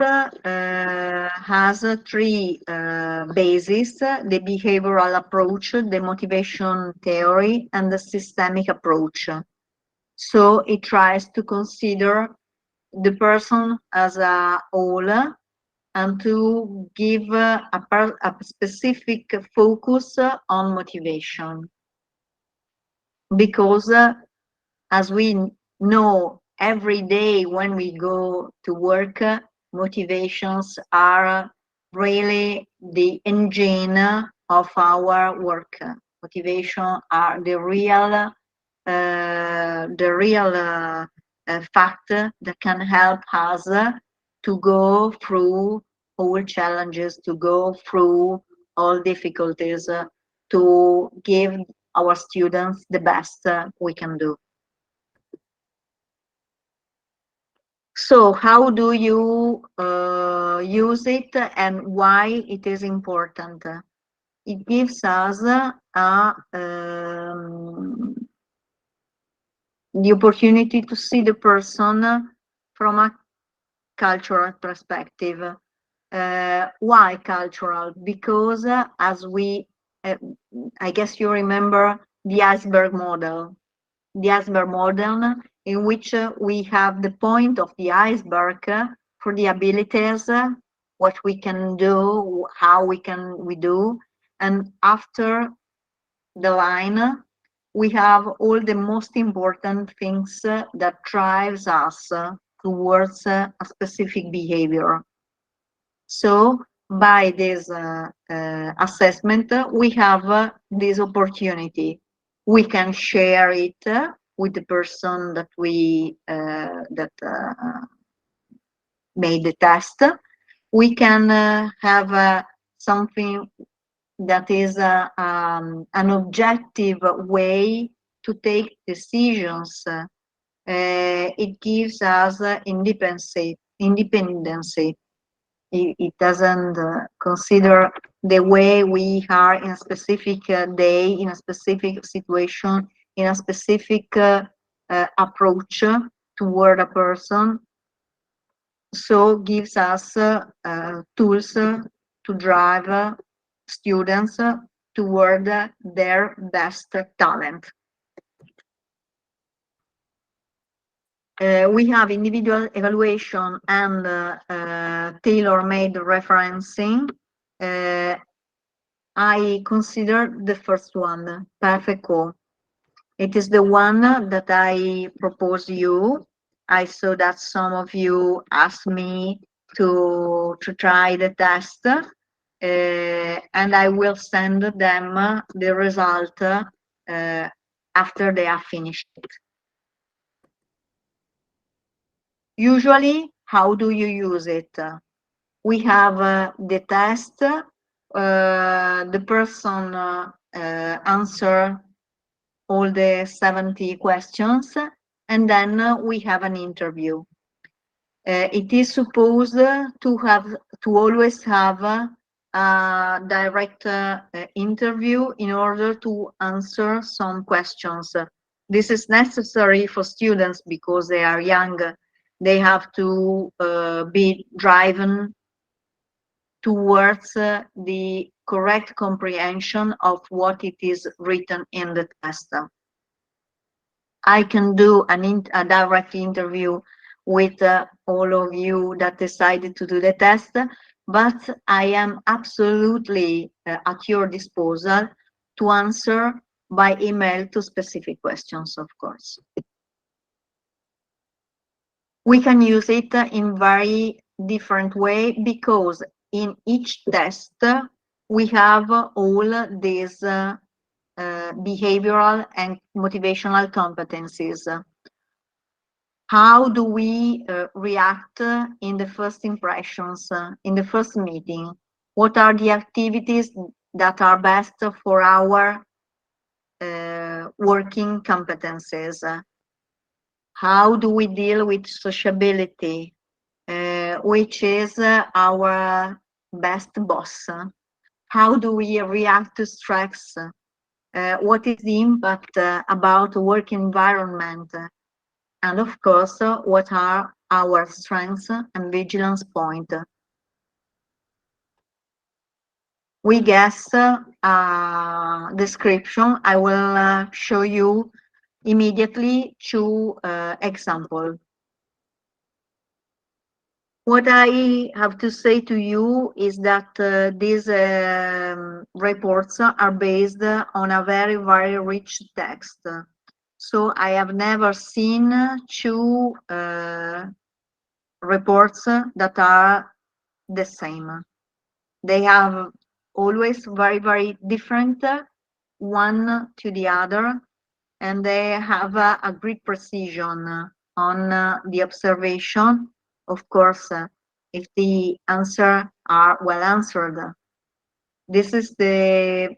has three bases: the behavioral approach, the motivation theory, and the systemic approach. So it tries to consider the person as a whole and to give a specific focus on motivation. Because as we know, every day when we go to work, motivations are really the engine of our work. Motivation are the real fact that can help us to go through all challenges, to go through all difficulties, to give our students the best we can do. So how do you use it, and why it is important? It gives us the opportunity to see the person from a cultural perspective. Why cultural? Because as we, I guess you remember the iceberg model. The iceberg model in which we have the point of the iceberg for the abilities, what we can do, how we do, and after the line, we have all the most important things that drives us towards a specific behavior. So by this assessment, we have this opportunity. We can share it with the person that we made the test. We can have something that is an objective way to take decisions. It gives us independency. It doesn't consider the way we are in a specific day, in a specific situation, in a specific approach toward a person. also gives us tools to drive students toward their best talent. We have individual evaluation and tailor-made referencing. I consider the first one, Perfectco. It is the one that I propose you. I saw that some of you asked me to try the test, and I will send them the result after they are finished it. Usually, how do you use it? We have the test, the person answer all the 70 questions, and then we have an interview. It is supposed to always have a direct interview in order to answer some questions. This is necessary for students because they are young. They have to be driven towards the correct comprehension of what it is written in the test. I can do a direct interview with all of you that decided to do the test, but I am absolutely at your disposal to answer by email to specific questions, of course. We can use it in very different way because in each test we have all these behavioral and motivational competencies. How do we react in the first impressions, in the first meeting? What are the activities that are best for our working competencies? How do we deal with sociability, which is our best boss? How do we react to stress? What is the impact about work environment? And of course, what are our strengths and vigilance point? We guess a description. I will show you immediately two examples. What I have to say to you is that these reports are based on a very, very rich text. So I have never seen two reports that are the same. They have always very, very different one to the other, and they have a great precision on the observation. Of course, if the answer are well answered. This is the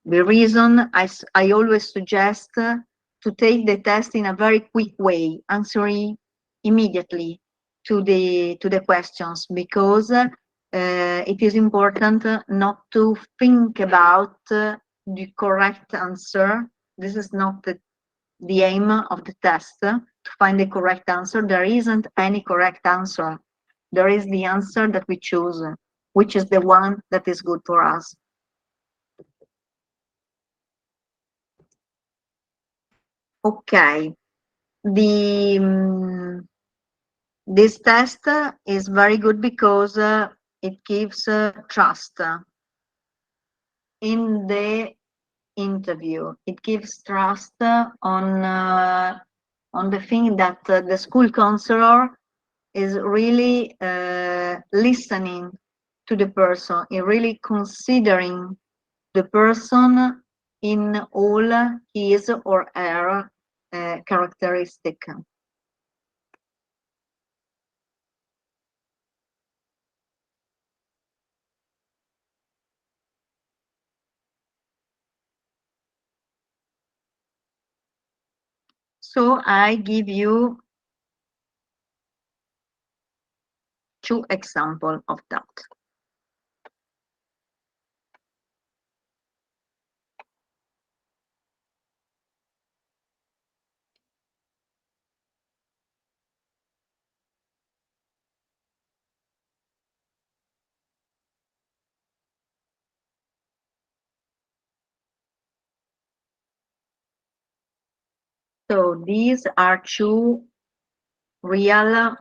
reason I always suggest to take the test in a very quick way, answering immediately to the questions, because it is important not to think about the correct answer. This is not the aim of the test, to find the correct answer. There isn't any correct answer. There is the answer that we choose, which is the one that is good for us. Okay, this test is very good because it gives trust in the interview. It gives trust on the thing that the school counselor is really listening to the person, is really considering the person in all his or her characteristic. So I give you two examples of that. So these are two real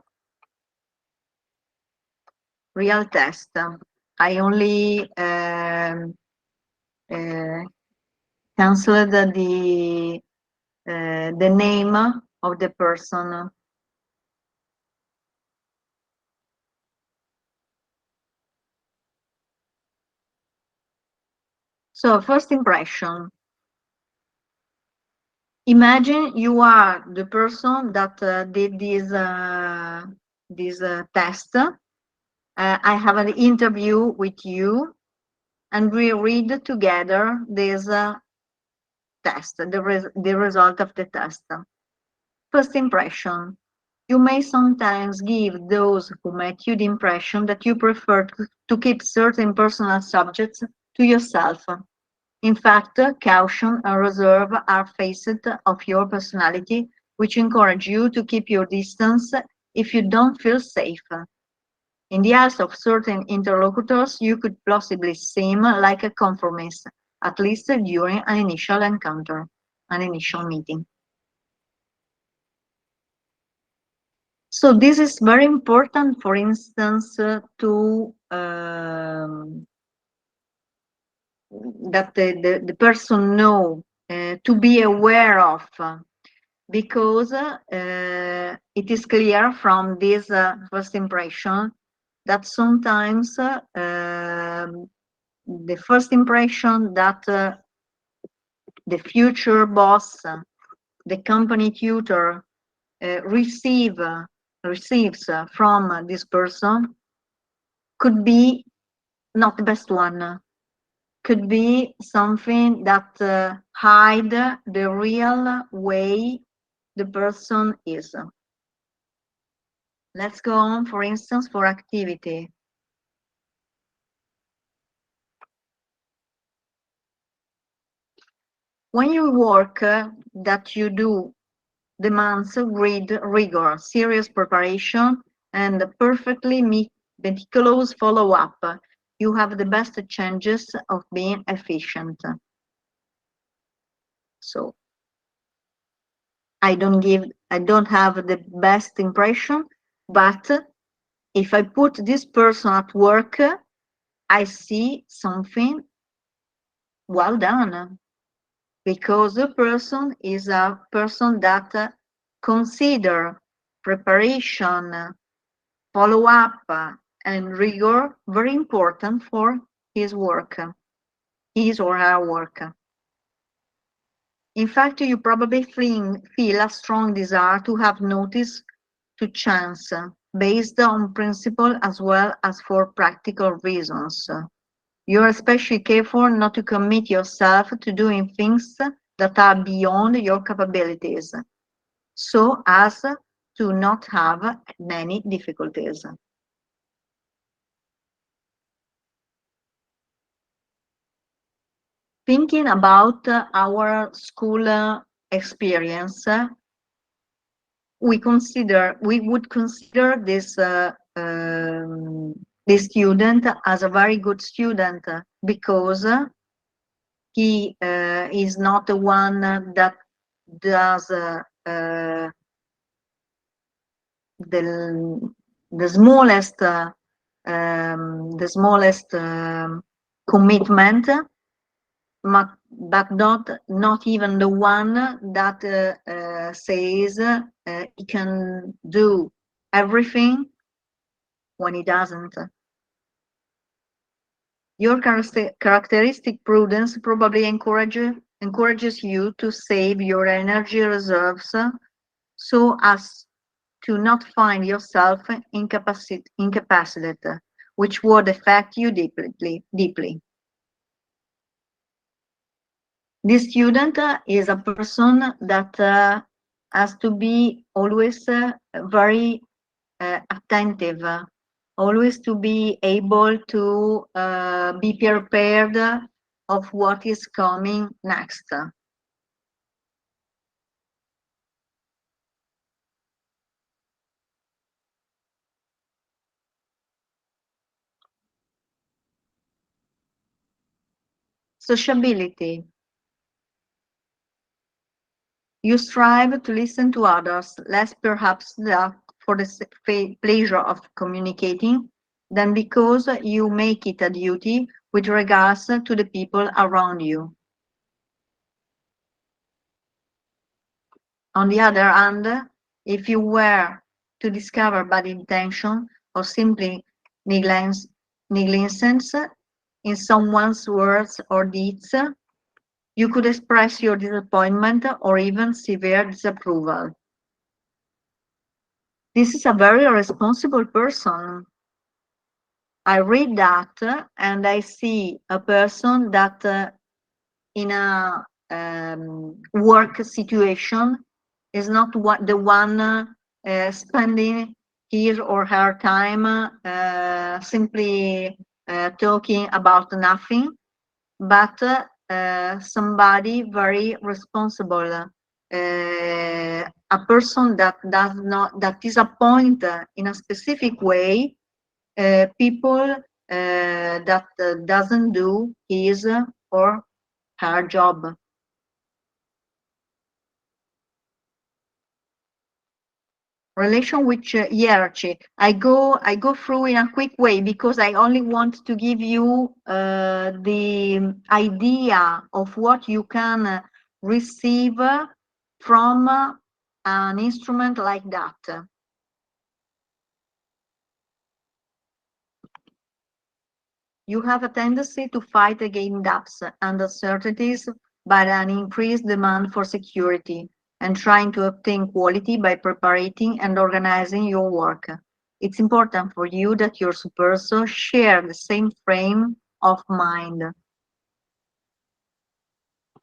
tests. I only canceled the name of the person. So first impression. Imagine you are the person that did this test. I have an interview with you, and we read together this test, the result of the test. First impression. You may sometimes give those who met you the impression that you prefer to keep certain personal subjects to yourself. In fact, caution and reserve are facets of your personality which encourage you to keep your distance if you don't feel safe. In the eyes of certain interlocutors, you could possibly seem like a conformist, at least during an initial encounter, an initial meeting. So this is very important, for instance, to that the person know, to be aware of, because it is clear from this first impression that sometimes the first impression that the future boss, the company tutor receives from this person could be not the best one, could be something that hide the real way the person is. Let's go on, for instance, for activity. When your work that you do demands great rigor, serious preparation, and perfectly meticulous follow-up, you have the best chances of being efficient. So I don't have the best impression, but if I put this person at work, I see something well done, because the person is a person that consider preparation, follow-up, and rigor very important for his work, his or her work. In fact, you probably feel a strong desire to have notice to chance, based on principle as well as for practical reasons. You're especially careful not to commit yourself to doing things that are beyond your capabilities, so as to not have many difficulties. Thinking about our school experience, we would consider this student as a very good student, because he is not the one that does the smallest commitment, but not even the one that says he can do everything when he doesn't. Your characteristic prudence probably encourages you to save your energy reserves so as to not find yourself incapacitated, which would affect you deeply. This student is a person that has to be always very attentive, always to be able to be prepared of what is coming next. Sociability. You strive to listen to others, less perhaps that for the pleasure of communicating than because you make it a duty with regards to the people around you. On the other hand, if you were to discover bad intention or simply negligence in someone's words or deeds, you could express your disappointment or even severe disapproval. This is a very responsible person. I read that and I see a person that in a work situation is not the one spending his or her time simply talking about nothing, but somebody very responsible, a person that disappoint in a specific way people that doesn't do his or her job. Relation with hierarchy. I go through in a quick way because I only want to give you the idea of what you can receive from an instrument like that. You have a tendency to fight against gaps and uncertainties by an increased demand for security and trying to obtain quality by preparing and organizing your work. It's important for you that your supervisor share the same frame of mind.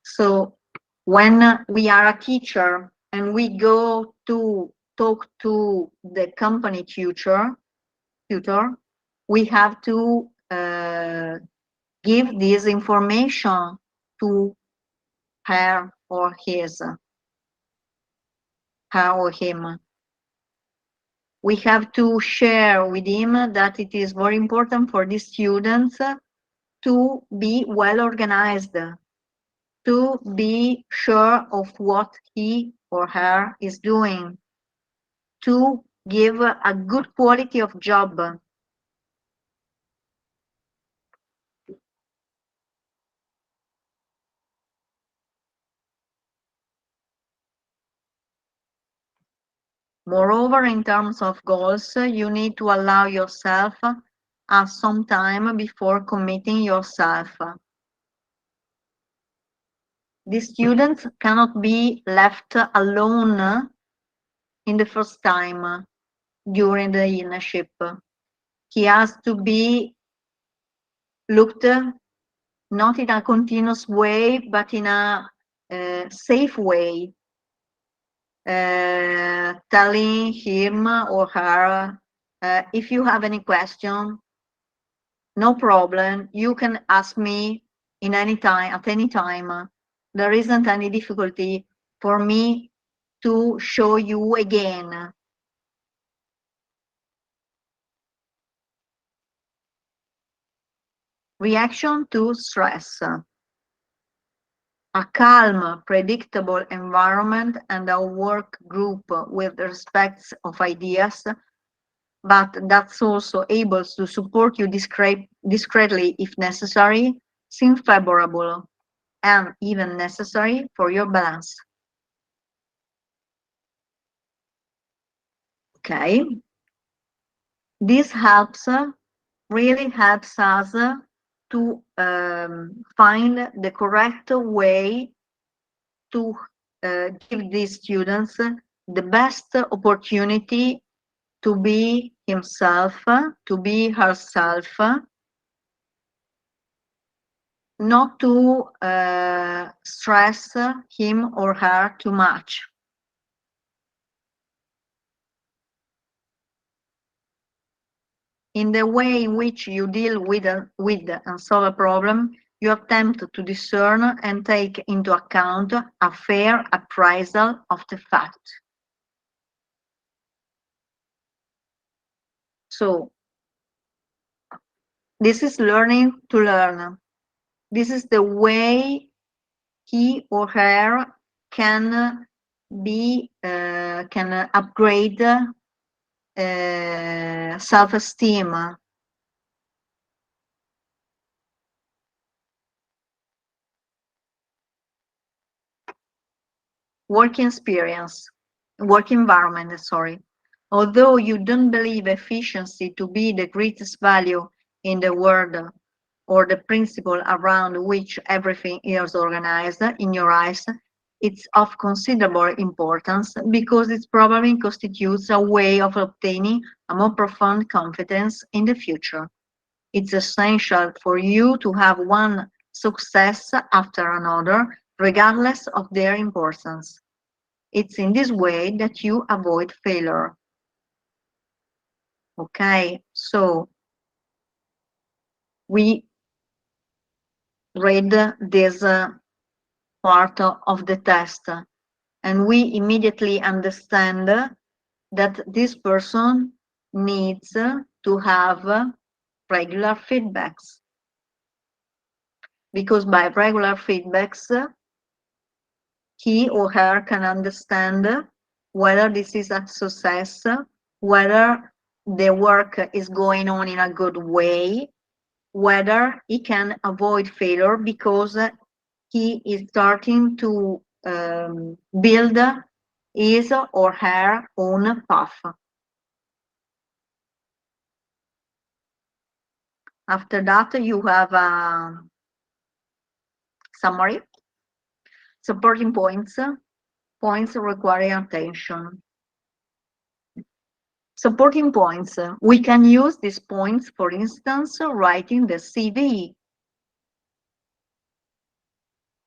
So when we are a teacher and we go to talk to the company tutor, we have to give this information to her or him. We have to share with him that it is very important for the students to be well organized, to be sure of what he or her is doing, to give a good quality of job. Moreover, in terms of goals, you need to allow yourself some time before committing yourself. The students cannot be left alone in the first time during the internship. He has to be looked not in a continuous way, but in a safe way, telling him or her, if you have any question, no problem, you can ask me in any time, at any time. There isn't any difficulty for me to show you again. Reaction to stress. A calm, predictable environment and a work group with respect of ideas, but that's also able to support you discreetly if necessary, seem favorable and even necessary for your balance. Okay. This really helps us to find the correct way to give these students the best opportunity to be himself, to be herself, not to stress him or her too much. In the way in which you deal with and solve a problem, you attempt to discern and take into account a fair appraisal of the fact. So, this is learning to learn. This is the way he or her can can upgrade self-esteem. Work environment, sorry. Although you don't believe efficiency to be the greatest value in the world or the principle around which everything is organized in your eyes, it's of considerable importance because it probably constitutes a way of obtaining a more profound confidence in the future. It's essential for you to have one success after another, regardless of their importance. It's in this way that you avoid failure. Okay, so we read this part of the test and we immediately understand that this person needs to have regular feedbacks, because by regular feedbacks he or her can understand whether this is a success, whether the work is going on in a good way, whether he can avoid failure because he is starting to build his or her own path. After that, you have a summary. Supporting points. Points requiring attention. Supporting points. We can use these points, for instance, writing the CV.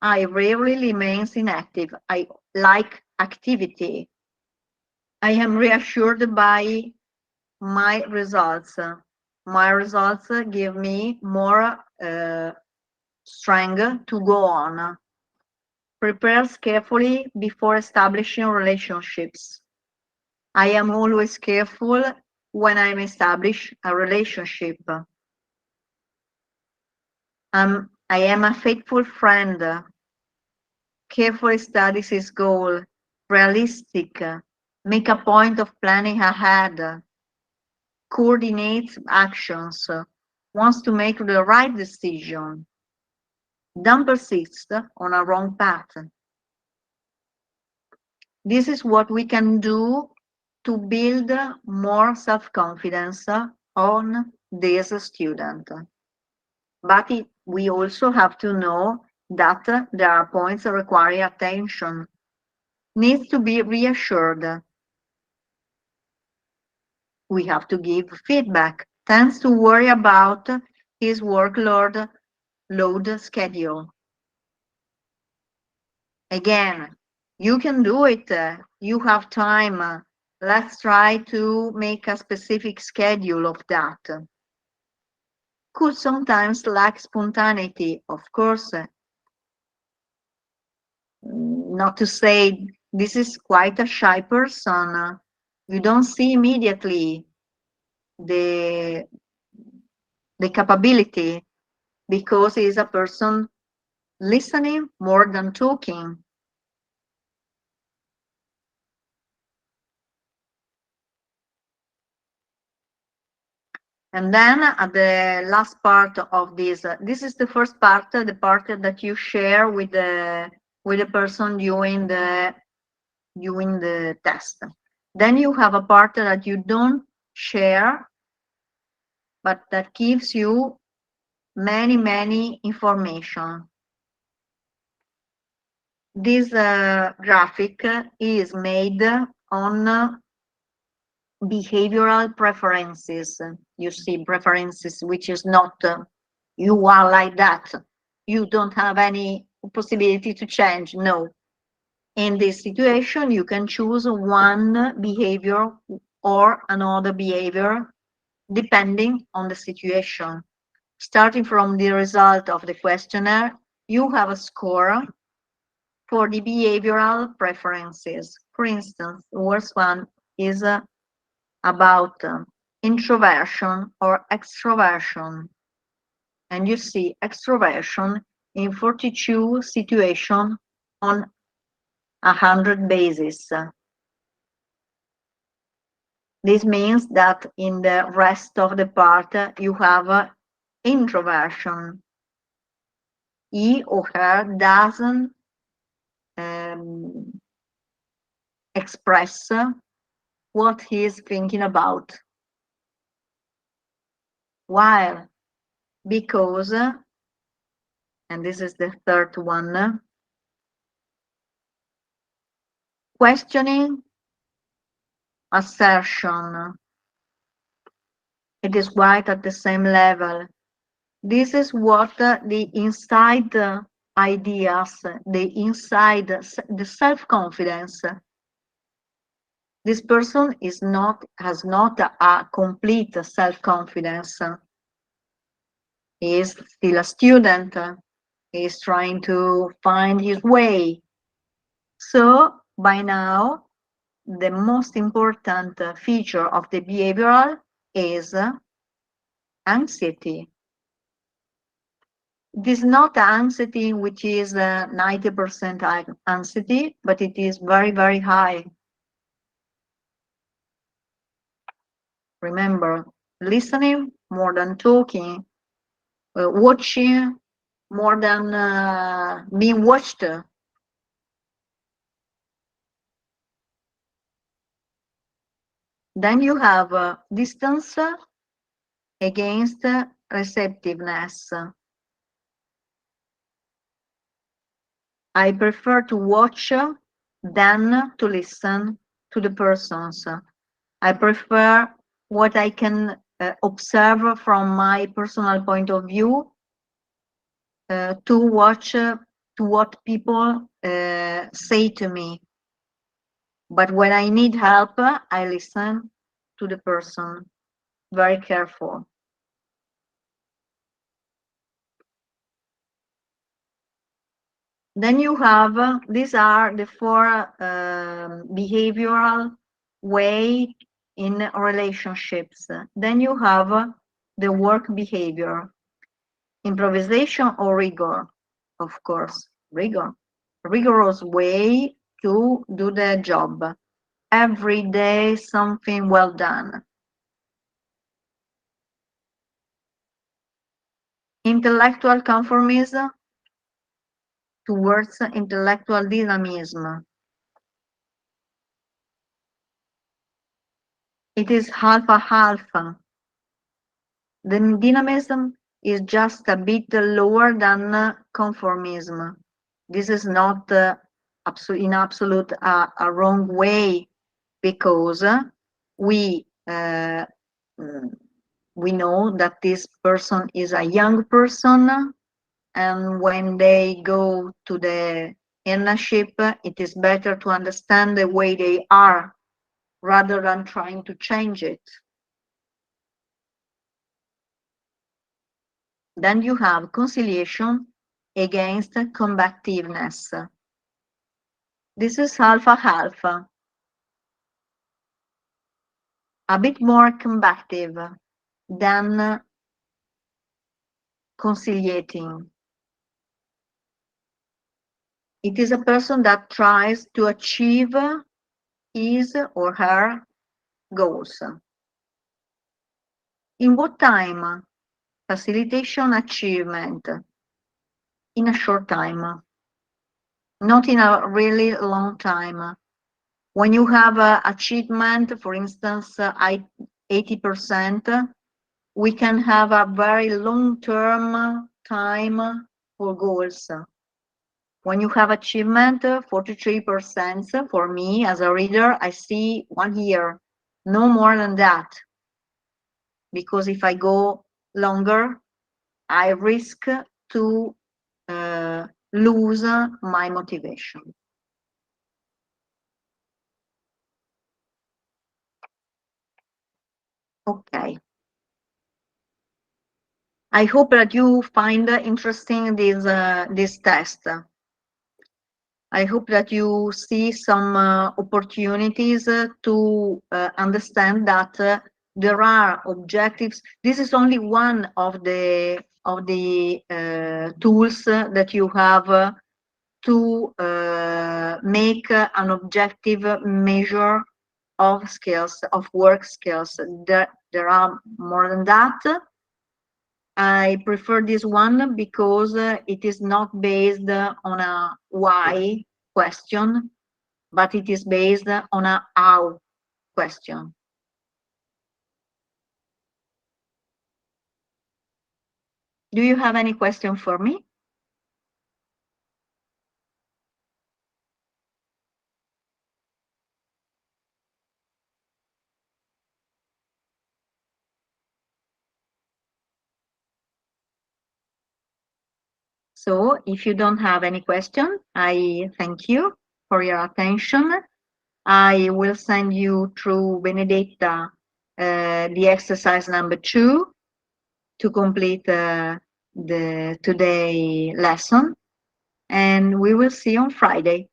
I rarely remain inactive. I like activity. I am reassured by my results. My results give me more strength to go on. Prepares carefully before establishing relationships. I am always careful when I establish a relationship. I am a faithful friend. Carefully studies his goal. Realistic. Make a point of planning ahead. Coordinates actions. Wants to make the right decision. Don't persist on a wrong path. This is what we can do to build more self-confidence on this student. But we also have to know that there are points that require attention. Needs to be reassured. We have to give feedback. Tends to worry about his workload schedule. Again, you can do it. You have time. Let's try to make a specific schedule of that. Could sometimes lack spontaneity, of course. Not to say this is quite a shy person. You don't see immediately the capability because he is a person listening more than talking. And then at the last part of this, this is the first part, the part that you share with the person during the test. Then you have a part that you don't share, but that gives you many information. This graphic is made on behavioral preferences. You see preferences, which is not you are like that. You don't have any possibility to change. No. In this situation, you can choose one behavior or another behavior depending on the situation. Starting from the result of the questionnaire, you have a score for the behavioral preferences. For instance, the worst one is about introversion or extroversion. And you see extroversion in 42 situations on 100 bases. This means that in the rest of the part you have introversion. He or her doesn't express what he is thinking about. Why? Because, and this is the third one, questioning, assertion, it is quite at the same level. This is what the inside ideas, the inside, the self-confidence. This person has not a complete self-confidence. He is still a student. He is trying to find his way. So by now, the most important feature of the behavioral is anxiety. It is not anxiety which is 90% anxiety, but it is very, very high. Remember, listening more than talking, watching more than being watched. Then you have distance against receptiveness. I prefer to watch than to listen to the persons. I prefer what I can observe from my personal point of view to watch to what people say to me. But when I need help, I listen to the person, very careful. Then you have, these are the four behavioral way in relationships. Then you have the work behavior, improvisation or rigor, of course, rigorous way to do the job. Every day something well done. Intellectual conformism towards intellectual dynamism. It is half a half. The dynamism is just a bit lower than conformism. This is not in absolute a wrong way, because we know that this person is a young person, and when they go to the internship, it is better to understand the way they are rather than trying to change it. Then you have conciliation against combativeness. This is half a half, a bit more combative than conciliating. It is a person that tries to achieve his or her goals. In what time? Facilitation achievement. In a short time, not in a really long time. When you have achievement, for instance, 80%, we can have a very long-term time for goals. When you have achievement, 43%, for me as a reader, I see 1 year, no more than that. Because if I go longer, I risk to lose my motivation. Okay. I hope that you find interesting this test. I hope that you see some opportunities to understand that there are objectives. This is only one of the tools that you have to make an objective measure of skills, of work skills. There are more than that. I prefer this one because it is not based on a why question, but it is based on a how question. Do you have any question for me? So if you don't have any question, I thank you for your attention. I will send you through Benedetta the exercise number 2 to complete the today lesson, and we will see you on Friday.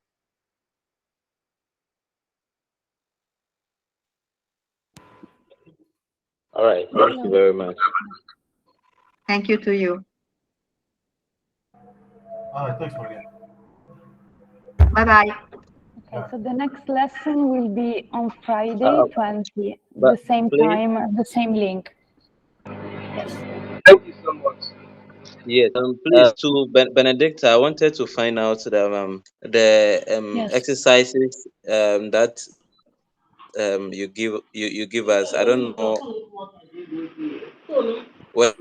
All right. Thank you very much. Thank you to you. All right, thanks, Maria. Bye-bye. Okay, so the next lesson will be on Friday 20, but the same please- time, the same link. Yes. Thank you so much. Yes. Please, to Benedicta, I wanted to find out the Yes. exercises that you give us. I don't know whether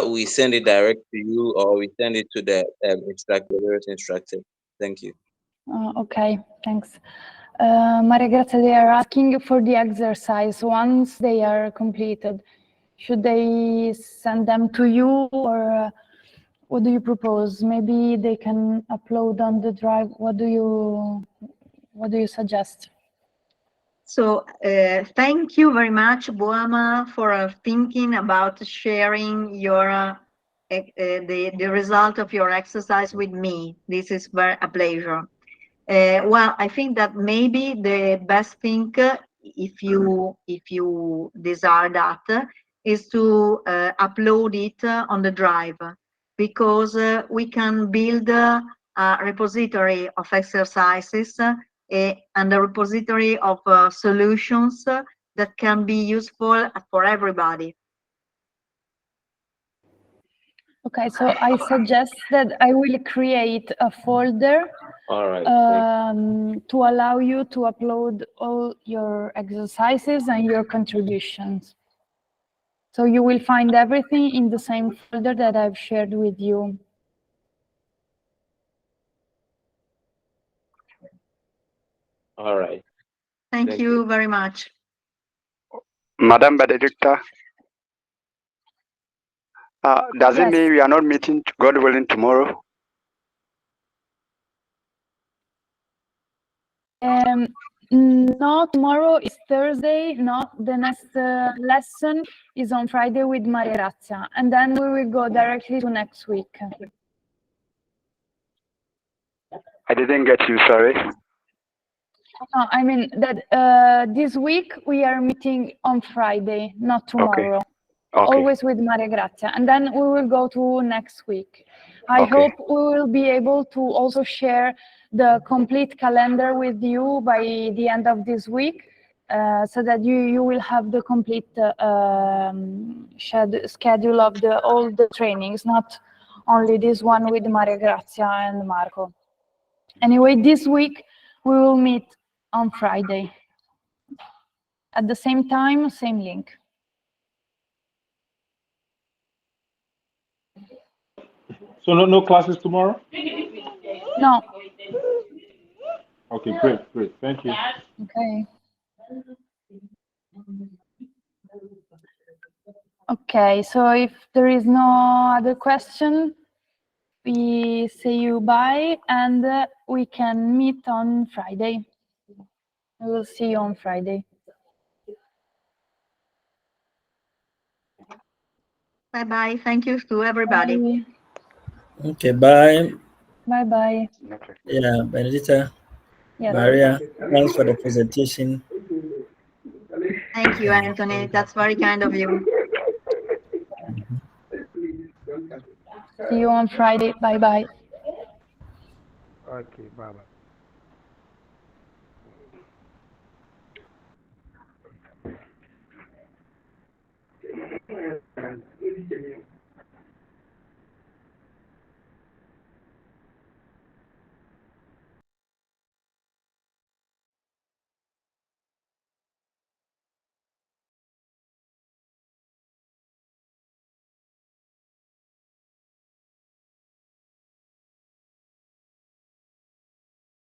we send it direct to you or we send it to the instructor. Thank you. Okay, thanks. Maria Grazia, they are asking for the exercise once they are completed. Should they send them to you, or what do you propose? Maybe they can upload on the drive. What do you suggest? So thank you very much, Boama, for thinking about sharing your the result of your exercise with me. This is a pleasure. Well, I think that maybe the best thing, if you desire that, is to upload it on the drive, because we can build a repository of exercises and a repository of solutions that can be useful for everybody. Okay, so I suggest that I will create a folder. All right. To allow you to upload all your exercises and your contributions. So you will find everything in the same folder that I've shared with you. All right. Thank you very much. Madam Benedicta, does it mean we are not meeting, God willing, tomorrow? No, tomorrow is Thursday. No, the next lesson is on Friday with Maria Grazia. And then we will go directly to next week. I didn't get you, sorry. No, I mean that this week we are meeting on Friday, not tomorrow. Okay. Always with Maria Grazia. And then we will go to next week. I hope we will be able to also share the complete calendar with you by the end of this week, so that you will have the complete schedule of all the trainings, not only this one with Maria Grazia and Marco. Anyway, this week we will meet on Friday at the same time, same link. So no classes tomorrow? No. Okay, great. Thank you. Okay. Okay, so if there is no other question, we say you bye, and we can meet on Friday. We will see you on Friday. Bye-bye. Thank you to everybody. Bye. Okay, bye. Bye-bye. Yeah, Benedicta. Yes. Maria, thanks for the presentation. Thank you, Anthony. That's very kind of you. See you on Friday. Bye bye. Okay, bye bye.